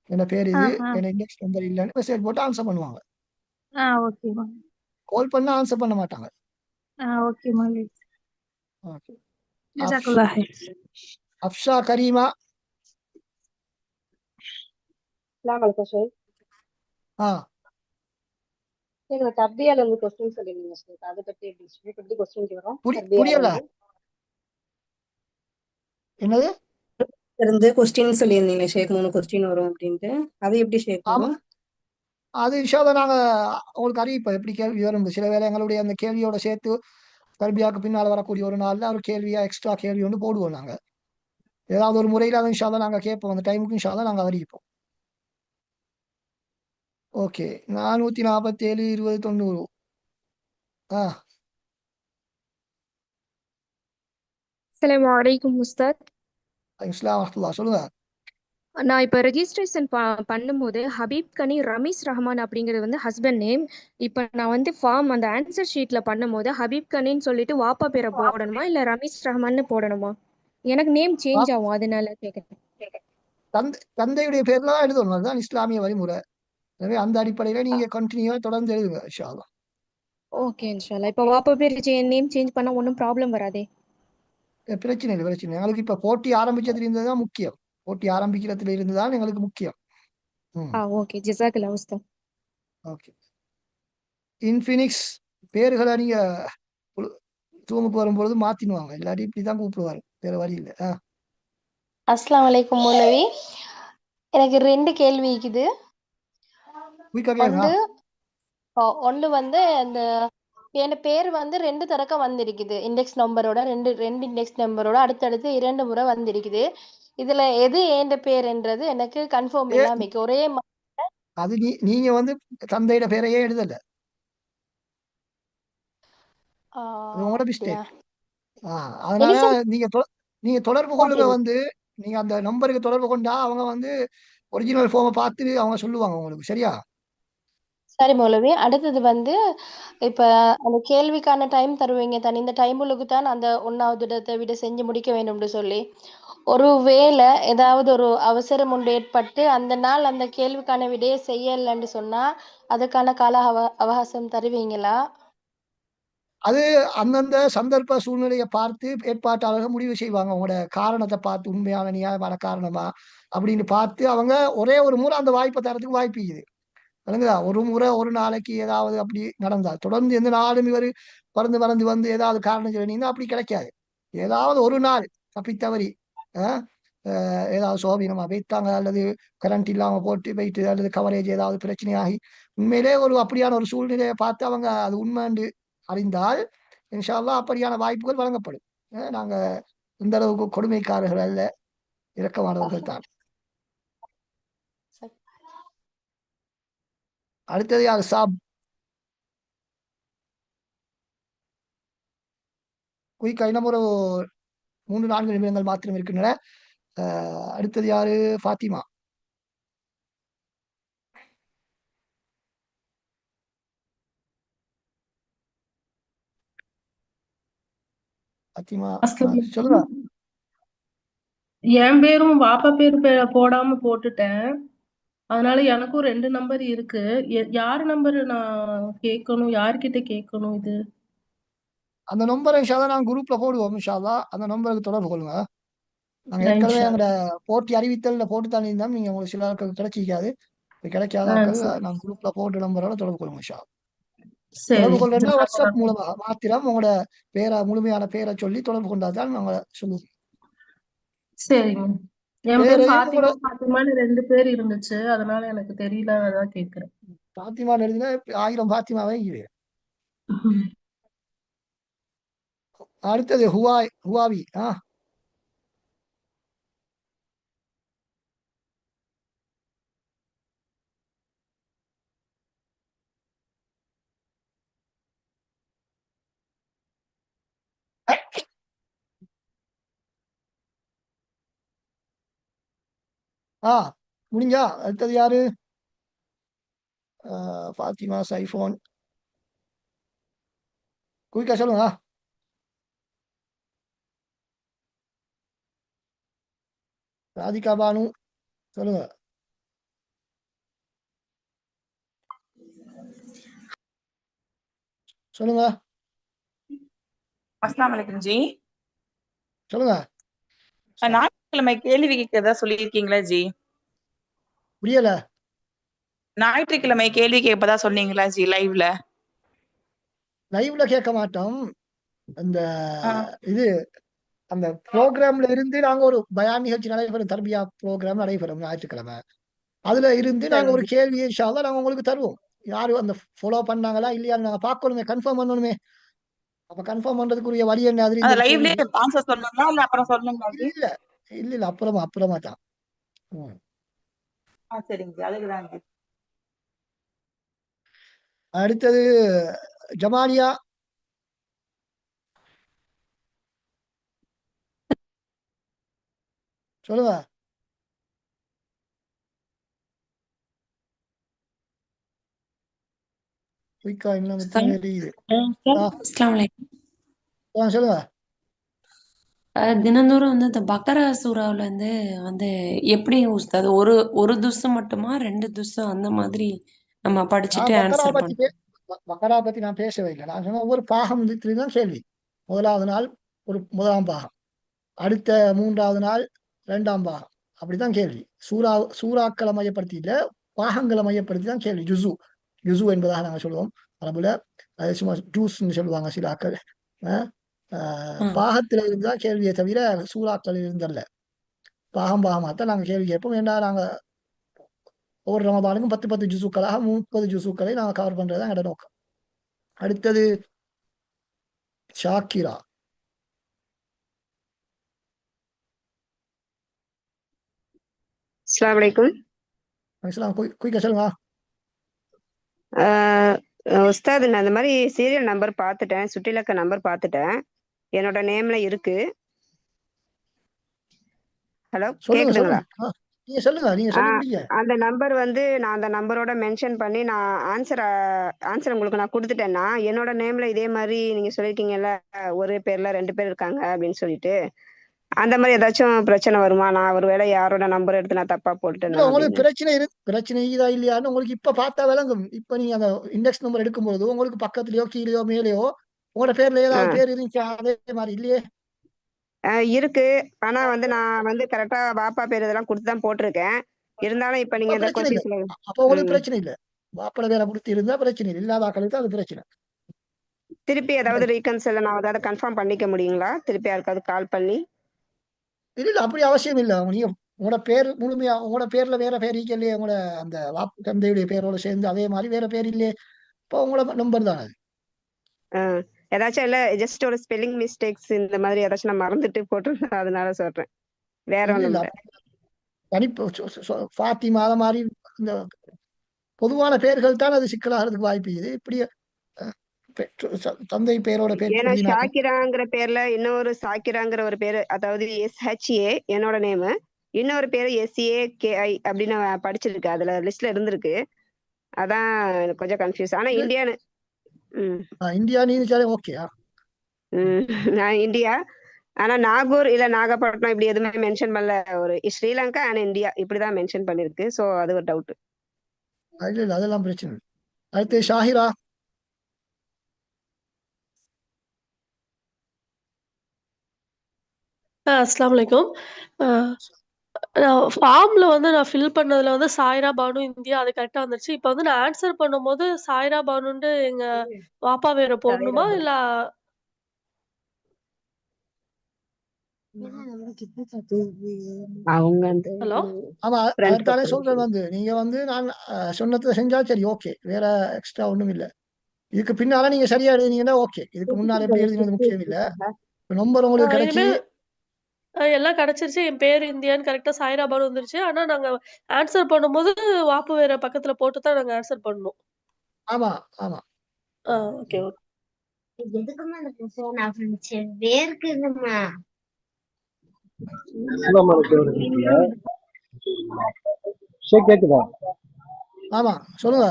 என்ன பேர் இது,
ஆஹா.
என்ன இண்டெக்ஸ் நம்பர் இல்லைன்னு மெசேஜ் போட்டு ஆன்சர் பண்ணுவாங்க.
ஓகே
கால் பண்ண ஆன்சர் பண்ண மாட்டாங்க.
ஓகே மௌலவி.
ஓகே.
ஜஸாக்கல்லாஹ் ஹைர்.
அப்ஷா கரீமா.
அஸ்ஸலாமு அலைக்கும் ஷேக்.
ஆ
எனக்கு தர்பியால இருந்து கொஸ்டின் சொல்லிருந்தீங்க ஷேக். அதை பத்தி எப்படி கொஸ்டின் வரும்? தர்பியால
புரியல. என்னது?
இருந்து கொஸ்டின் சொல்லியிருந்தீங்க ஷேக். 3 கொஸ்டின் வரும் அப்படின்ட்டு. அது எப்படி ஷேக்
ஆமா
வரும்?
அது இன்ஷால்லா நாங்க உங்களுக்கு அறிவிப்போம் எப்படி கேள்வி வரும். சில வேளை எங்களுடைய அந்த கேள்வியோட சேர்த்து தர்பியாவுக்கு பின்னால் வரக்கூடிய ஒரு நாள்ல ஒரு கேள்வியா எக்ஸ்ட்ரா கேள்வி ஒன்று போடுவோம் நாங்க. ஏதாவது ஒரு முறையில் அதை இன்ஷால்லா நாங்க கேட்போம். அந்த டைமுக்கு இன்ஷால்லா நாங்க அறிவிப்போம். ஓகே. 447 20 90. ஆ
அஸ்ஸலாமு அலைக்கும் உஸ்தாத்.
இஸ்லாம் வரஹ்மத்துல்லாஹ். சொல்லுங்க.
நான் இப்போ ரெஜிஸ்ட்ரேஷன் பண்ணும்போது ஹபீப் கனி ரமீஸ் ரஹ்மான் அப்படிங்கிறது வந்து ஹஸ்பண்ட் நேம். இப்போ நான் வந்து ஃபார்ம் அந்த ஆன்சர் ஷீட்ல பண்ணும்போது ஹபீப் கனின்னு சொல்லிட்டு வாப்பா பேரை போடணுமா இல்லை ரமீஸ் ரஹ்மான்னு போடணுமா? எனக்கு நேம் சேஞ்ச் ஆகும், அதனால கேட்குறேன்.
தந்தையுடைய பேர்ல தான் எழுதணும். அதுதான் இஸ்லாமிய வழிமுறை. எனவே அந்த அடிப்படையில நீங்க கண்டினியூவா தொடர்ந்து எழுதுங்க இன்ஷா அல்லாஹ்.
ஓகே இன்ஷால்லா. இப்போ வாப்பா பேர் நேம் சேஞ்ச் பண்ணா ஒன்றும் ப்ராப்ளம் வராதே?
பிரச்சனை இல்லை பிரச்சனை இல்லை. எங்களுக்கு இப்ப போட்டி ஆரம்பிச்சதுல இருந்து தான் முக்கியம். போட்டி ஆரம்பிக்கிறதுல இருந்து தான் எங்களுக்கு முக்கியம்.
ஓகே ஜஸாக்கல்லாஹ் உஸ்தாத்.
ஓகே. இன்ஃபினிக்ஸ் பேர்களை நீங்க ரூமுக்கு வரும்பொழுது மாத்தினுவாங்க. இல்லாட்டி இப்படிதான் கூப்பிடுவாரு. வேற வழி இல்லை.
அஸ்ஸலாமு அலைக்கும் மௌலவி. எனக்கு 2 கேள்வி இருக்குது.
குயிக்கா கேளுங்க.
ஒன்று வந்து அந்த என் பேர் வந்து 2 தடக்க வந்திருக்குது. இண்டெக்ஸ் நம்பரோட 2 இண்டெக்ஸ் நம்பரோட அடுத்தடுத்து 2 முறை வந்திருக்குது. இதுல எது என் பேருன்றது எனக்கு கன்ஃபார்ம் இல்லாம இருக்கு. ஒரே
அது நீங்க வந்து தந்தையோட பேரையே எழுதல. அது உங்களோட மிஸ்டேக். அதனால நீங்க தொடர்பு கொள்ளுங்க. வந்து நீங்க அந்த நம்பருக்கு தொடர்பு கொண்டா அவங்க வந்து ஒரிஜினல் ஃபார்மை பார்த்து அவங்க சொல்லுவாங்க உங்களுக்கு. சரியா?
சரி மௌலவி. அடுத்தது வந்து இப்ப அந்த கேள்விக்கான டைம் தருவீங்க தானே, இந்த டைமுக்கு தான் அந்த 1வது இடத்தை விட செஞ்சு முடிக்க வேண்டும்னு சொல்லி, ஒரு வேளை ஏதாவது ஒரு அவசரம் ஒன்று ஏற்பட்டு அந்த நாள் அந்த கேள்விக்கான விடையை செய்யலைன்னு சொன்னா அதுக்கான கால அவகாசம் தருவீங்களா?
அது அந்தந்த சந்தர்ப்ப சூழ்நிலையை பார்த்து ஏற்பாட்டாளர்கள் முடிவு செய்வாங்க. உங்களோட காரணத்தை பார்த்து உண்மையான நியாயமான காரணமா அப்படின்னு பார்த்து அவங்க ஒரே ஒரு முறை அந்த வாய்ப்பை தரத்துக்கு வாய்ப்பு இருக்குது. விளங்குதா? ஒரு முறை ஒரு நாளைக்கு ஏதாவது அப்படி நடந்தால் தொடர்ந்து எந்த நாளும் இவர் பறந்து வந்து ஏதாவது காரணம் சொன்னீங்கன்னா அப்படி கிடைக்காது. ஏதாவது ஒரு நாள் தப்பித்தவறி ஏதாவது சோபீனமா வைத்தாங்க அல்லது கரண்ட் இல்லாம போட்டு போயிட்டு அல்லது கவரேஜ் ஏதாவது பிரச்சனையாகி உண்மையிலே ஒரு அப்படியான ஒரு சூழ்நிலையை பார்த்து அவங்க அது உண்மைண்டு அறிந்தால் இன்ஷா அல்லாஹ் அப்படியான வாய்ப்புகள் வழங்கப்படும். நாங்க இந்த அளவுக்கு கொடுமைக்காரர்கள் அல்ல, இரக்கமானவர்கள் தான். அடுத்தது யார்? சாப். குயிக்கா இன்னும் ஒரு 3-4 நிமிடங்கள் மாத்திரம் இருக்கின்றன. அடுத்தது யாரு? ஃபாத்திமா. ஃபாத்திமா சொல்லுங்க.
என் பேரும் வாப்பா பேரு போடாம போட்டுட்டேன். அதனால எனக்கும் 2 நம்பர் இருக்கு. யார் நம்பர் நான் கேட்கணும்? யார்கிட்ட கேட்கணும் இது?
அந்த நம்பரை இன்ஷால்லா நாங்கள் குரூப்ல போடுவோம். இன்ஷால்லா அந்த நம்பருக்கு தொடர்பு கொள்ளுங்க. நாங்கள் ஏற்கனவே
இன்ஷா
எங்களோட போட்டி அறிவித்தல்ல போட்டு தான் இருந்தோம். நீங்க உங்களுக்கு சில ஆட்கள் கிடைச்சிக்காது. கிடைக்காத
ஆ,
ஆட்கள்
சரி.
நாங்கள் குரூப்ல போட்டு நம்பரோட தொடர்பு கொள்ளுங்க. இன்ஷா
சரி.
தொடர்பு கொள்றேன்னா
ஜஸாக்கல்லாஹ்
வாட்ஸ்அப்
கhair.
மூலமாக மாத்திரம் உங்களோட பேரை முழுமையான பேரை சொல்லி தொடர்பு கொண்டாதான் நாங்க சொல்லுவோம்.
சரிங்க. என் பேர்
பேரையும் உங்களோட
ஃபாத்திமான்னு 2 பேர் இருந்துச்சு. அதனால எனக்கு தெரியல, அதான் கேட்கிறேன்.
பாத்திமா எழுதினா 1000 பாத்திமாவே இது. அடுத்தது ஹுவாவி. முடிஞ்சா அடுத்தது யாரு? ஃபாத்திமா சைஃபோன். குயிக்கா சொல்லுங்க. ராதிகா பானு சொல்லுங்க. சொல்லுங்க.
அஸ்ஸலாமு அலைக்கும் ஜி.
சொல்லுங்க.
ஞாயிற்றுக்கிழமை கேள்வி கேட்கறதா சொல்லியிருக்கீங்களா ஜி?
புரியல.
ஞாயிற்றுக்கிழமை கேள்வி கேட்பதா சொன்னீங்களா ஜி லைவ்ல?
லைவ்ல கேட்க மாட்டோம். அந்த
ஆ,
இது அந்த ப்ரோக்ராம்ல இருந்து நாங்க ஒரு பயான் நிகழ்ச்சி நடைபெறும். தர்பியா ப்ரோக்ராம் நடைபெறும் ஞாயிற்றுக்கிழமை. அதுல இருந்து நாங்க ஒரு
சரிங்க.
கேள்வியை இன்ஷா அல்லாஹ் நாங்க உங்களுக்கு தருவோம். யாரு அந்த ஃபாலோ பண்ணாங்களா இல்லையான்னு நாங்க பார்க்கணுமே, கன்ஃபார்ம் பண்ணணுமே. அப்ப கன்ஃபார்ம் பண்றதுக்குரிய வழி என்ன? அதுல
அந்த
இந்த
லைவ்லயே
கேள்வி
ஆன்சர் சொல்லணுங்களா இல்ல அப்புறம் சொல்லணுங்களா ஜி?
இல்ல இல்ல இல்ல அப்புறமா தான். ம்.
சரிங்க ஜி, அதுக்குதான் ஜி.
அடுத்தது ஜமாலியா. சொல்லுங்க. குயிக்கா இன்னும் எத்தனை பேர் இருக்குது?
அஸ்ஸலாமு அலைக்கும்.
சொல்லுங்க.
தினந்தோறும் வந்து இந்த பக்கரா சூறாவுல வந்து வந்து எப்படி உஸ்தாது ஒரு ஒரு துசு மட்டுமா 2 துசு அந்த மாதிரி நம்ம படிச்சுட்டு ஆன்சர் பண்ணணும்?
பக்கரா பத்தி நான் பேசவே இல்லை. நான் சொன்ன ஒவ்வொரு பாகம் தான் கேள்வி. முதலாவது நாள் ஒரு முதலாம் பாகம், அடுத்த 3வது நாள் 2ஆம் பாகம், அப்படித்தான் கேள்வி. சூறாக்களை மையப்படுத்தி இல்ல, பாகங்களை மையப்படுத்தி தான் கேள்வி. ஜுசு என்பதாக நாங்க சொல்லுவோம் அரபுல. அது சும்மா ஜூஸ்ன்னு சொல்லுவாங்க சில ஆக்கள். பாகத்துல இருந்துதான் கேள்வியை தவிர சூறாக்கள் இருந்தல்ல. பாகமா தான் நாங்க கேள்வி கேட்போம். ஏன்னா நாங்க ஒவ்வொரு ரமதானுக்கும் 10 ஜுசுக்களாக 30 ஜுசுக்களை நாங்க கவர் பண்றதுதான் எங்களோட நோக்கம். அடுத்தது ஷாக்கிரா.
அஸ்ஸலாமு அலைக்கும்.
குயிக்கா சொல்லுங்க.
உஸ்தாது, நான் இந்த மாதிரி சீரியல் நம்பர் பார்த்துட்டேன், சுட்டிலக்க நம்பர் பார்த்துட்டேன், என்னோட நேம்ல இருக்கு. ஹலோ, கேக்குதுங்களா?
நீங்க சொல்லுங்க. நீங்க சொல்லி முடிங்க.
அந்த நம்பர் வந்து நான் அந்த நம்பரோட மென்ஷன் பண்ணி நான் ஆன்சர் உங்களுக்கு நான் கொடுத்துட்டேன்னா, என்னோட நேம்ல இதே மாதிரி நீங்க சொல்லிருக்கீங்கல்ல, ஒரு பேர்ல 2 பேர் இருக்காங்க அப்படின்னு சொல்லிட்டு, அந்த மாதிரி ஏதாச்சும் பிரச்சனை வருமா? நான் ஒருவேளை யாரோட நம்பர் எடுத்து நான் தப்பா போட்டுட்டேன்னா
உங்களுக்கு
அப்படின்னு.
பிரச்சனை இதா இல்லையான்னு உங்களுக்கு இப்ப பார்த்தா விளங்கும். இப்ப நீங்க அந்த இண்டெக்ஸ் நம்பர் எடுக்கும்போது உங்களுக்கு பக்கத்துலயோ கீழேயோ மேலேயோ உங்களோட பேர்ல ஏதாவது பேர் இருந்துச்சா? அதே மாதிரி இல்லையே.
இருக்கு. ஆனா வந்து நான் வந்து கரெக்டா பாப்பா பேர் இதெல்லாம் கொடுத்துதான் போட்டிருக்கேன். இருந்தாலும் இப்ப நீங்க இந்த
பிரச்சனை இல்ல.
கொஸ்டின்
அப்ப உங்களுக்கு பிரச்சனை இல்ல. பாப்பட வேலை கொடுத்து இருந்தா பிரச்சனை இல்லை. இல்லாத ஆக்களுக்கு அது பிரச்சனை.
திருப்பி ஏதாவது ரீகன்சில் நான் ஏதாவது கன்ஃபார்ம் பண்ணிக்க முடியுங்களா? திருப்பி யாருக்காவது கால் பண்ணி?
இல்ல அப்படி அவசியம் இல்ல. நீங்க உங்களோட பேர் முழுமையா உங்களோட பேர்ல வேற பேர் இல்லையே, உங்களோட அந்த தந்தையுடைய பேரோட சேர்ந்து அதே மாதிரி வேற பேர் இல்லையே, இப்போ உங்களோட நம்பர் தான் அது.
ஏதாச்சும் இல்ல, ஜஸ்ட் ஒரு ஸ்பெல்லிங் மிஸ்டேக்ஸ் இந்த மாதிரி ஏதாச்சும் நான் மறந்துட்டு போட்டிருந்தேன், அதனால சொல்றேன். வேற ஒண்ணும் இல்ல.
ஃபாத்திமா அத மாதிரி இந்த பொதுவான பெயர்கள் தான் அது சிக்கலாகிறதுக்கு வாய்ப்பு இது. இப்படி தந்தை பெயரோட பேர்
ஏன்னா
சொல்லினாக்க
ஷாக்கிராங்கிற பேர்ல இன்னொரு சாக்கிராங்கிற ஒரு பேரு, அதாவது SHA என்னோட நேமு, இன்னொரு பேரு SAKI அப்படின்னு நான் படிச்சிருக்கேன். அதுல லிஸ்ட்ல இருந்திருக்கு. அதான் எனக்கு கொஞ்சம் கன்ஃபியூஸ். ஆனா இந்தியான்னு
இந்தியா நீ ஓகேயா?
நான் இந்தியா. ஆனா நாகூர் இல்ல நாகப்பட்டினம் இப்படி எதுவுமே மென்ஷன் பண்ணல. ஒரு ஸ்ரீலங்கா அண்ட் இந்தியா இப்படிதான் மென்ஷன் பண்ணிருக்கு. சோ அது ஒரு டவுட்.
இல்ல அதெல்லாம் பிரச்சனை இல்லை. அடுத்து ஷாஹிரா.
அஸ்ஸலாமு அலைக்கும். நான் ஃபார்ம்ல வந்து நான் ஃபில் பண்ணதுல வந்து சாய்ரா பானு இந்தியா அது கரெக்டா வந்துருச்சு. இப்ப வந்து நான் ஆன்சர் பண்ணும்போது சாய்ரா பானுன்ட்டு எங்க வாப்பா பேரை போடணுமா? இல்ல
அவங்க அந்த
ஹலோ?
ஆமா
friend
அதுதானே
profile.
சொல்றேன். நீங்க நான் சொன்னதை செஞ்சா சரி, ஓகே, வேற எக்ஸ்ட்ரா ஒண்ணும் இல்ல. இதுக்கு பின்னால நீங்க சரியா எழுதினீங்கன்னா ஓகே. இதுக்கு முன்னால எப்படி எழுதினது முக்கியம் இல்ல. நம்பர் உங்களுக்கு கிடைச்சி
இனிமே எல்லாம் கிடைச்சிருச்சு. என் பேரு இந்தியான்னு கரெக்டா சாய்ரா பானு வந்துருச்சு. ஆனா நாங்க ஆன்சர் பண்ணும்போது வாப்பு வேற பக்கத்துல போட்டு தான் நாங்க ஆன்சர் பண்ணோம்.
ஆமா ஆமா.
Okay okay.
எதுக்குமா அந்த ஃபோன் ஆஃப் பண்ணுச்சு? வேர்க்குதுமா.
அஸ்ஸலாமு அலைக்கும் வரஹ்மத்துல்லாஹ். ஷேக் கேக்குதா?
ஆமா சொல்லுங்க.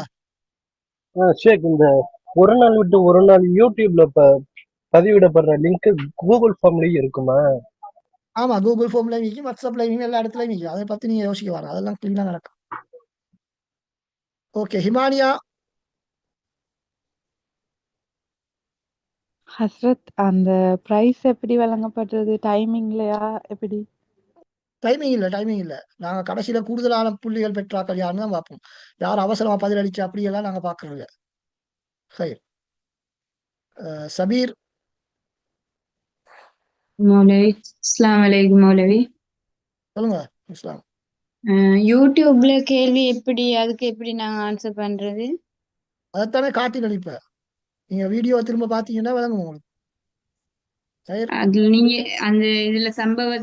ஷேக், இந்த ஒரு நாள் விட்டு ஒரு நாள் யூடியூப்ல பதிவிடப்படுற லிங்க் கூகுள் ஃபார்ம்லயும் இருக்குமா?
ஆமா கூகுள் ஃபார்ம்ல நிற்கும், வாட்ஸ்அப்ல நிற்கும், எல்லா இடத்துலயும் நிற்கும். அதை பத்தி நீங்க யோசிக்க வேணாம். அதெல்லாம் கிளீனா நடக்கும். ஓகே ஹிமானியா.
ஹஸ்ரத், அந்த பிரைஸ் எப்படி வழங்கப்படுறது? டைமிங்லயா எப்படி?
டைமிங் இல்ல. நாங்க கடைசியில கூடுதலான புள்ளிகள் பெற்றாக்கள் யாருன்னு தான் பார்ப்போம். யார் அவசரமா பதிலளிச்சு அப்படியெல்லாம் நாங்க பார்க்கறது இல்ல. சரி. சபீர்.
மௌலவி, அஸ்ஸலாமு அலைக்கும் மௌலவி.
சொல்லுங்க. இஸ்லாம்.
யூடியூப்ல கேள்வி எப்படி, அதுக்கு எப்படி நாங்க ஆன்சர் பண்றது?
அதைத்தானே காட்டி நடிப்பேன். நீங்க வீடியோ திரும்ப பாத்தீங்கன்னா விளங்கும் உங்களுக்கு. சரி.
அதுல நீங்க அந்த இதுல சம்பவ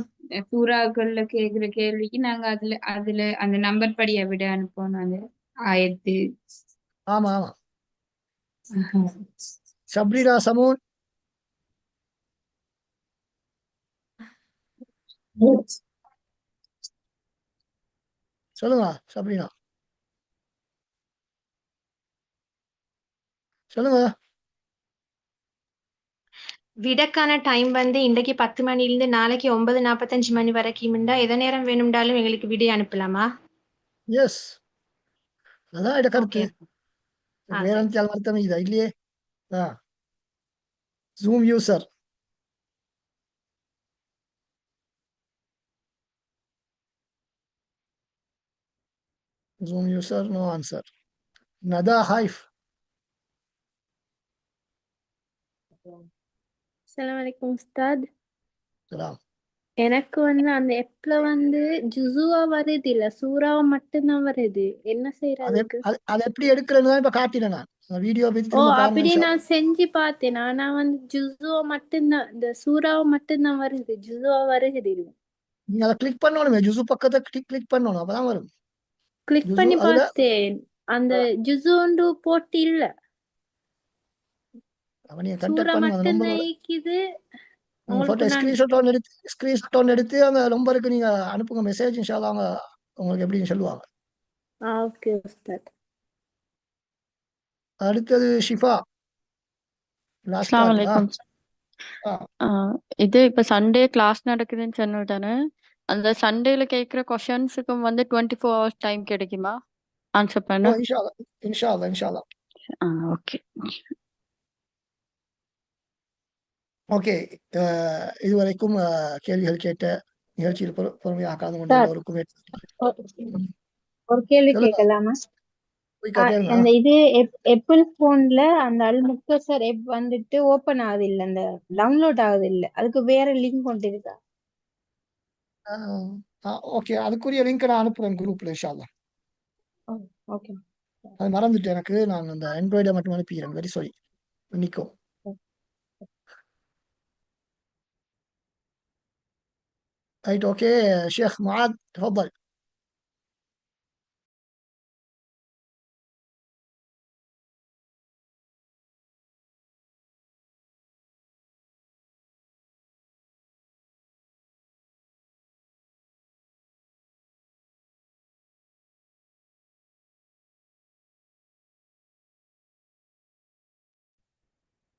சூறாக்கள்ல கேக்குற கேள்விக்கு நாங்க அதுல அந்த நம்பர் படியை விட அனுப்பணும். அந்த ஆயத்து.
ஆமா ஆமா. சப்ரீனா சமூன். சொல்லுங்க சப்ரீனா. சொல்லுங்க.
விடக்கான டைம் வந்து இன்றைக்கு 10 மணிலிருந்து நாளைக்கு 9:45 மணி வரைக்கும் எந்த நேரம் வேணும்னாலும் எங்களுக்கு வீடியோ அனுப்பலாமா?
எஸ், அதான் இட கருத்து. வேற
சரி.
அர்த்தம் இதா இல்லையே. Zoom user. Zoom user, no answer. Nada Haif.
அஸ்ஸலாமு அலைக்கும் உஸ்தாத்.
சலாம்.
எனக்கு வந்து அந்த எப்ல வந்து ஜுசுவா வருது இல்ல, சூறாவா மட்டும்தான் வருது. என்ன
அது
செய்யறதுக்கு?
அது எப்படி எடுக்கிறேன்னு தான் இப்ப காட்டினேன் நான். வீடியோ பத்தி
ஓ,
திரும்ப பாருங்க.
அப்படி நான் செஞ்சு பார்த்தேன். ஆனா வந்து ஜுசுவா மட்டும்தான், இந்த சூறாவா மட்டும்தான் வருது, ஜுசுவா வருகிறது இல்ல.
நீங்க அதை கிளிக் பண்ணணுமே, ஜுசு பக்கத்தை கிளிக் பண்ணணும், அப்பதான் வரும்.
கிளிக்
ஜுசு
பண்ணி
அதுல
பார்த்தேன். அந்த ஜுசுண்டு போட்டு இல்ல,
நீங்க
சூறா
கண்டக்ட் பண்ணுங்க. அந்த
மட்டும்தான்
நம்பரோட
இருக்குது.
போட்டோ
உங்களுக்கு நான்
ஸ்கிரீன்ஷாட் ஒன்று எடுத்து அந்த நம்பருக்கு நீங்க அனுப்புங்க மெசேஜ். இன்ஷால்லா அவங்க உங்களுக்கு எப்படின்னு சொல்லுவாங்க.
ஓகே உஸ்தாத்.
அடுத்தது ஷிஃபா. லாஸ்ட்
அஸ்ஸலாமு
கால்.
அலைக்கும். இது இப்ப சண்டே கிளாஸ் நடக்குதுன்னு சொன்னதானே, அந்த சண்டேல கேட்குற கொஷன்ஸுக்கும் வந்து 24 ஹவர்ஸ் டைம் கிடைக்குமா ஆன்சர் பண்ண?
இன்ஷால்லா.
ஓகே.
ஓகே. இதுவரைக்கும் கேள்விகள் கேட்ட நிகழ்ச்சியில் பொறுமையாக கலந்து கொண்ட
சார்,
எல்லோருக்கும்
ஒரு கேள்வி
சொல்லுங்க.
கேட்கலாமா?
கேளுங்க.
அந்த இது ஆப்பிள் போன்ல அந்த அல் முக்தசர் ஆப் வந்துட்டு ஓபன் ஆகுது இல்ல, அந்த டவுன்லோட் ஆகுது இல்ல, அதுக்கு வேற லிங்க் கொண்டு இருக்கா?
ஓகே, அதுக்குரிய லிங்க் நான் அனுப்புறேன் குரூப்ல இன்ஷால்லா.
ஓகே.
அது மறந்துட்டு எனக்கு, நான் அந்த ஆண்ட்ராய்டை மட்டும் அனுப்பிக்கிறேன். Very sorry. நிக்கும். ரைட். ஓகே ஷேக் முஆத், تفضل.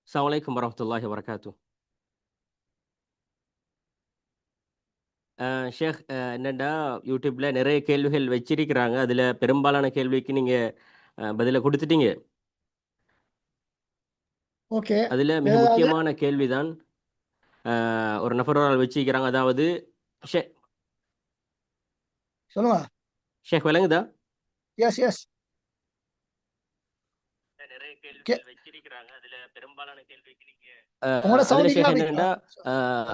அஸ்ஸலாமு அலைக்கும் வரஹ்மத்துல்லாஹி வபரகாத்துஹ். ஷேக், என்னடா யூடியூப்ல நிறைய கேள்விகள் வச்சிருக்கிறாங்க. அதுல பெரும்பாலான கேள்விக்கு நீங்க பதில கொடுத்துட்டீங்க.
ஓகே.
அதுல மிக
ஏதாவது
முக்கியமான கேள்விதான் ஒரு நபரால் வச்சிருக்கிறாங்க. அதாவது
சொல்லுங்க.
ஷேக் விளங்குதா?
Yes yes.
நிறைய கேள்விகள் வச்சிருக்கிறாங்க. அதுல பெரும்பாலான கேள்விக்கு நீங்க
உங்களோட
அதுல
சவுண்ட்
ஷேக்
இல்லாம
என்னன்னா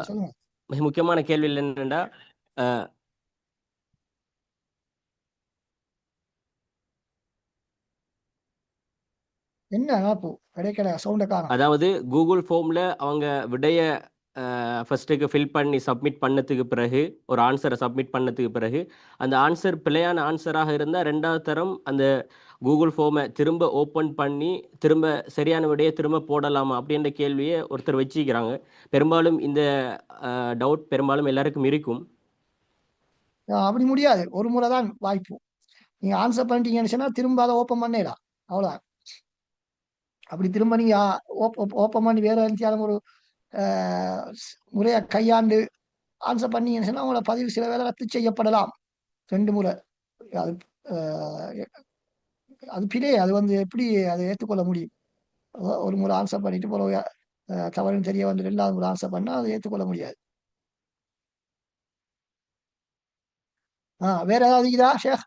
சொல்லுங்க.
மிக முக்கியமான கேள்வி என்னன்னா
என்ன ஆப்பு கிடைக்கல, சவுண்ட காணோம்.
அதாவது கூகுள் ஃபார்ம்ல அவங்க விடைய ஃபர்ஸ்ட்டுக்கு ஃபில் பண்ணி சப்மிட் பண்ணதுக்கு பிறகு ஒரு ஆன்சரை சப்மிட் பண்ணதுக்கு பிறகு அந்த ஆன்சர் பிழையான ஆன்சராக இருந்தால் ரெண்டாவது தரம் அந்த கூகுள் ஃபார்மை திரும்ப ஓப்பன் பண்ணி திரும்ப சரியான விடையை திரும்ப போடலாமா அப்படின்ற கேள்வியை ஒருத்தர் வச்சுக்கிறாங்க. பெரும்பாலும் இந்த டவுட் பெரும்பாலும் எல்லாருக்கும் இருக்கும்.
அப்படி முடியாது. ஒரு முறை தான் வாய்ப்பு. நீங்க ஆன்சர் பண்ணிட்டீங்கன்னு சொன்னா திரும்ப அதை ஓப்பன் பண்ணிடலாம், அவ்வளவுதான். அப்படி திரும்ப நீங்க ஓப்பன் பண்ணி வேற எந்தாலும் ஒரு முறையை கையாண்டு ஆன்சர் பண்ணீங்கன்னு சொன்னா உங்களோட பதிவு சில வேலை ரத்து செய்யப்படலாம் 2 முறை. அது அது பிழை. அது எப்படி அதை ஏற்றுக்கொள்ள முடியும்? ஒரு முறை ஆன்சர் பண்ணிட்டு போல தவறுன்னு தெரிய வந்து 2வது முறை ஆன்சர் பண்ணா அதை ஏற்றுக்கொள்ள முடியாது. வேற ஏதாவது இருக்குதா ஷேக்?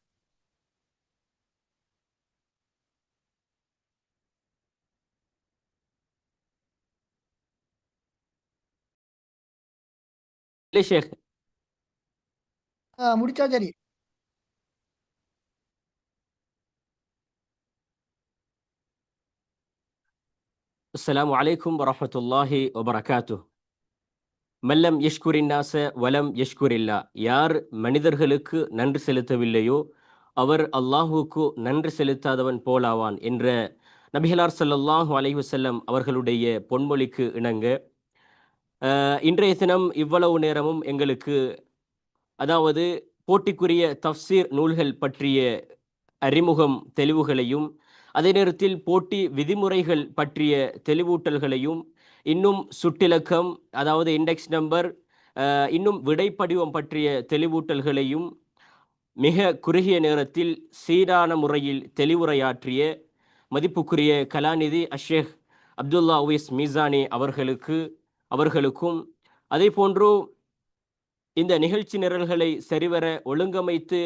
இல்லை ஷேக்.
முடிச்சா சரி.
அஸ்ஸலாமு அலைக்கும் வரஹ்மத்துல்லாஹி வபரகாத்துஹ். மல்லம் யஷ்குரின் நாச வலம் யஷ்குரில்லா. யார் மனிதர்களுக்கு நன்றி செலுத்தவில்லையோ அவர் அல்லாஹுக்கு நன்றி செலுத்தாதவன் போலாவான் என்ற நபிகளார் ஸல்லல்லாஹு அலைஹி வஸல்லம் அவர்களுடைய பொன்மொழிக்கு இணங்க இன்றைய தினம் இவ்வளவு நேரமும் எங்களுக்கு அதாவது போட்டிக்குரிய தஃப்சீர் நூல்கள் பற்றிய அறிமுகம் தெளிவுகளையும் அதே நேரத்தில் போட்டி விதிமுறைகள் பற்றிய தெளிவூட்டல்களையும் இன்னும் சுட்டிலக்கம் அதாவது இண்டெக்ஸ் நம்பர் இன்னும் விடைப்படிவம் பற்றிய தெளிவூட்டல்களையும் மிக குறுகிய நேரத்தில் சீரான முறையில் தெளிவுரையாற்றிய மதிப்புக்குரிய கலாநிதி அஷேக் அப்துல்லா உவைஸ் மீசானி அவர்களுக்கும் அதே போன்று இந்த நிகழ்ச்சி நிரல்களை சரிவர ஒழுங்கமைத்து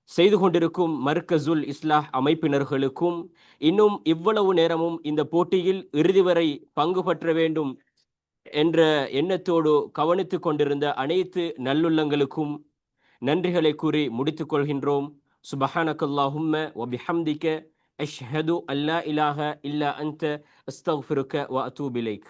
செய்து கொண்டிருக்கும் மர்கசுல் இஸ்லாஹ் அமைப்பினர்களுக்கும் இன்னும் இவ்வளவு நேரமும் இந்த போட்டியில் இறுதி வரை பங்கு பற்ற வேண்டும் என்ற எண்ணத்தோடு கவனித்துக் கொண்டிருந்த அனைத்து நல்லுள்ளங்களுக்கும் நன்றிகளை கூறி முடித்துக் கொள்கின்றோம். சுபஹானக்கல்லாஹும்ம வபிஹம்திக அஷ்ஹது அல்லா இலாஹ இல்லா அன்த அஸ்தக்ஃபிருக வ அத்தூபு இலைக்.